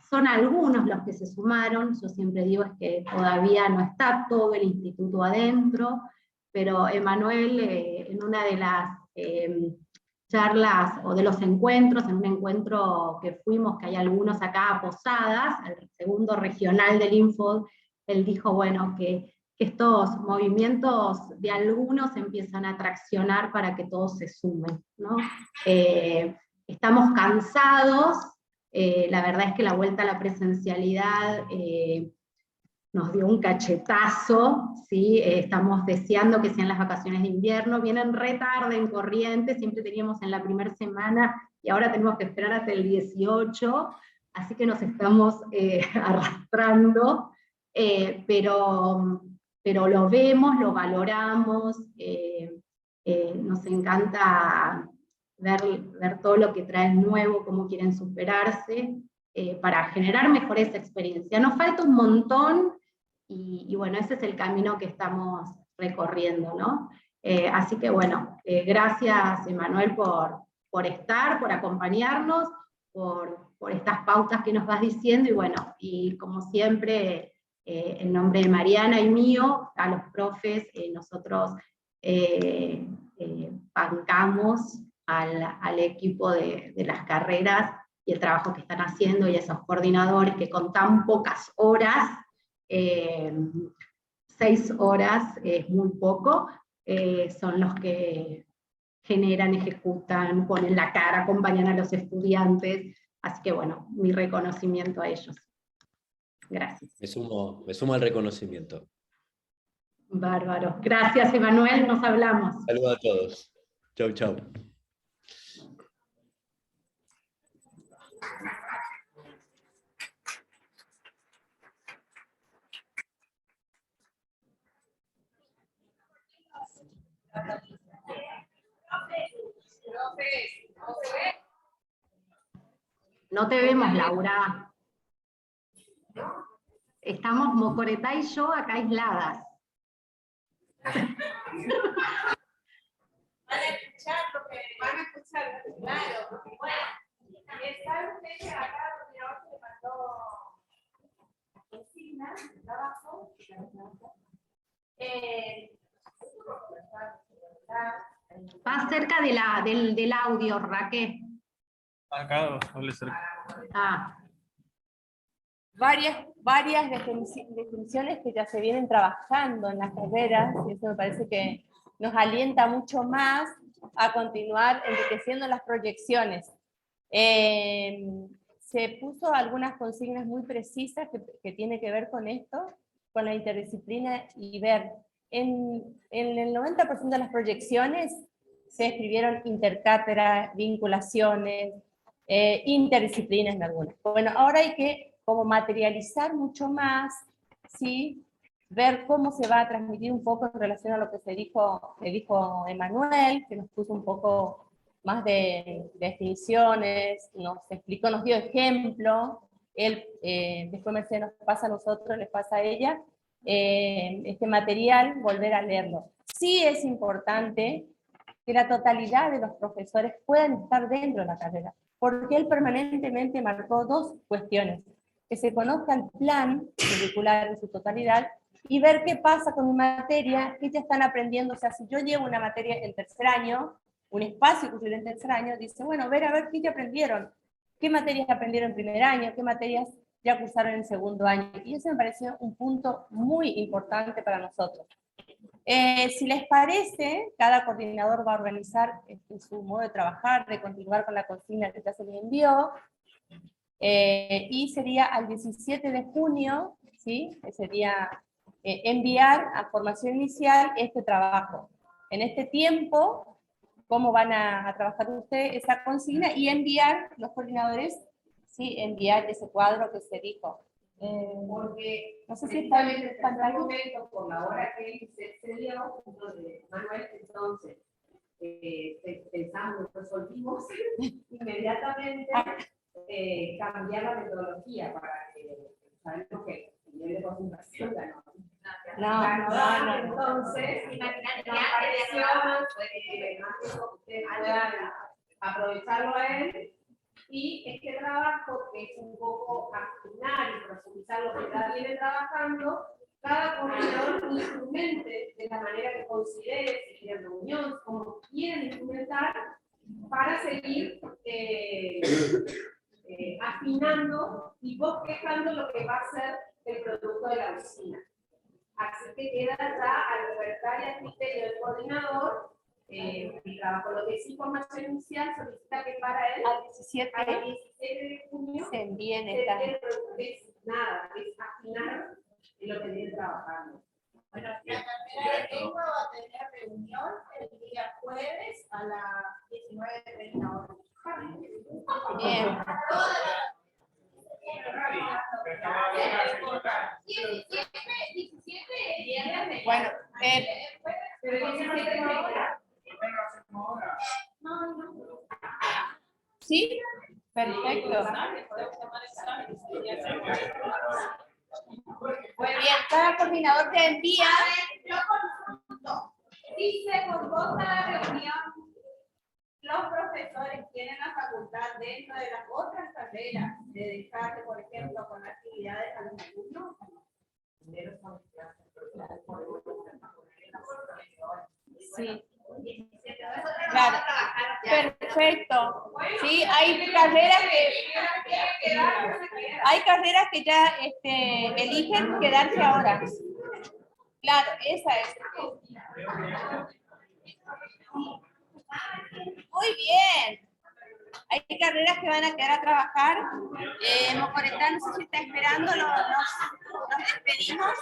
Son algunos los que se sumaron, yo siempre digo es que todavía no está todo el instituto adentro, pero Emanuel, en una de las charlas o de los encuentros, en un encuentro que fuimos, que hay algunos acá a Posadas, el segundo regional del Info, él dijo, bueno, que estos movimientos de algunos empiezan a traccionar para que todos se sumen, ¿no? Estamos cansados, la verdad es que la vuelta a la presencialidad nos dio un cachetazo, ¿sí? Estamos deseando que sean las vacaciones de invierno, vienen re tarde en Corrientes, siempre teníamos en la primera semana, y ahora tenemos que esperar hasta el 18, así que nos estamos arrastrando, pero lo vemos, lo valoramos, nos encanta ver todo lo que traen nuevo, cómo quieren superarse, para generar mejores experiencias. Nos falta un montón, y bueno, ese es el camino que estamos recorriendo, ¿no? Así que bueno, gracias Emanuel por estar, por acompañarnos, por estas pautas que nos vas diciendo, y bueno, y como siempre, en nombre de Mariana y mío, a los profes, nosotros bancamos al equipo de las carreras y el trabajo que están haciendo, y a esos coordinadores que con tan pocas horas, 6 horas es muy poco, son los que generan, ejecutan, ponen la cara, acompañan a los estudiantes, así que bueno, mi reconocimiento a ellos. Gracias. Me sumo al reconocimiento. Bárbaro. Gracias, Emanuel, nos hablamos. Saludos a todos. Chau, chau. No te vemos, Laura. Estamos Mocoretá y yo acá aisladas. Van a escuchar, claro, porque bueno, ¿saben ustedes que acá se le mandó consigna de trabajo? Va cerca del audio, Raquel. Acá, hable cerca. Ah. Varias definiciones que ya se vienen trabajando en las carreras, y eso me parece que nos alienta mucho más a continuar enriqueciendo las proyecciones. Se puso algunas consignas muy precisas que tiene que ver con esto, con la interdisciplina, y ver, en el 90% de las proyecciones se escribieron intercátedra, vinculaciones, interdisciplinas en algunas. Bueno, ahora hay que como materializar mucho más, ¿sí? Ver cómo se va a transmitir un poco en relación a lo que dijo Emanuel, que nos puso un poco más de definiciones, nos explicó, nos dio ejemplo, él, después Mercedes nos pasa a nosotros, les pasa a ella, este material, volver a leerlo. Sí es importante que la totalidad de los profesores puedan estar dentro de la carrera, porque él permanentemente marcó dos cuestiones: que se conozca el plan curricular en su totalidad, y ver qué pasa con mi materia, qué ya están aprendiendo. O sea, si yo llevo una materia en tercer año, un espacio curricular en tercer año, dice, bueno, a ver qué ya aprendieron, qué materias aprendieron en primer año, qué materias ya cursaron en segundo año, y eso me pareció un punto muy importante para nosotros. Si les parece, cada coordinador va a organizar su modo de trabajar, de continuar con la consigna que ya se les envió, y sería al 17 de junio, ¿sí? Sería enviar a formación inicial este trabajo. En este tiempo, cómo van a trabajar ustedes esa consigna, y enviar, los coordinadores, ¿sí? Enviar ese cuadro que se dijo. Porque no sé si está en el momento, por la hora que se dio, Manuel, entonces, pensamos, resolvimos inmediatamente cambiar la metodología para que sabemos que el nivel de concentración ganó. Entonces, imagínate que ustedes puedan aprovecharlo a él, y este trabajo, que es un poco afinar y profundizar lo que ya viene trabajando, cada coordinador instrumente de la manera que considere, si quieren reunión, como quieren instrumentar, para seguir afinando y bosquejando lo que va a ser el producto de la oficina. Así que queda ya a libertad y al criterio del coordinador el trabajo. Lo que es información inicial solicita que para él Al 17 al 17 de junio se envíen se estas. es nada, es afinar en lo que viene trabajando. Bueno, la cartera de lengua va a tener reunión el día jueves a las 19:30 horas. Bien. 17 Bueno, Pero el 17 ¿sí? Perfecto. Muy bien, cada coordinador te envía. Si se convoca la reunión, los profesores tienen la facultad dentro de las otras carreras de dejarse, por ejemplo, con actividades a los alumnos. Sí. Claro. Perfecto. Sí, hay carreras que ya eligen quedarse ahora. Claro, esa es. Muy bien. Hay carreras que van a quedar a trabajar. Mocoretá, no sé si está esperando, nos despedimos.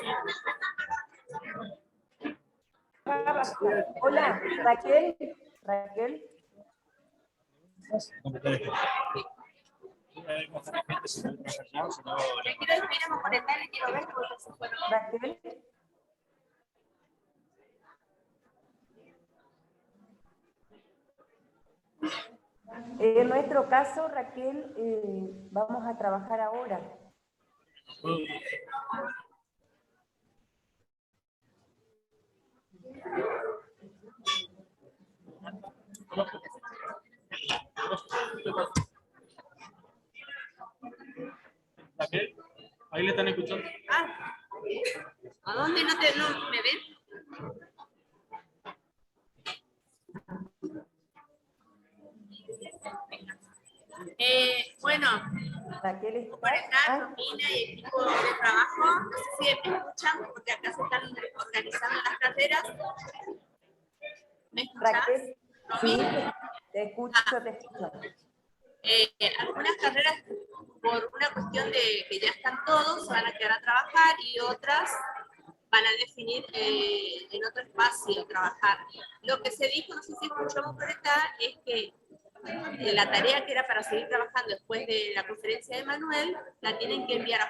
Hola, Raquel. Raquel. Me quiero despedir a Mocoretá, le quiero ver porque se fueron. Raquel. En nuestro caso, Raquel, vamos a trabajar ahora. Raquel, ahí le están escuchando. Ah, ¿a dónde no me ven? Bueno, Raquel está. Mocoretá, Romina y equipo de trabajo, no sé si me escuchan porque acá se están organizando las carreras. ¿Me escuchas? Raquel, sí, Romina. te escucho, te escucho. Algunas carreras, por una cuestión de que ya están todos, van a quedar a trabajar y otras van a definir en otro espacio trabajar. Lo que se dijo, no sé si escuchamos por acá, es que la tarea que era para seguir trabajando después de la conferencia de Manuel, la tienen que enviar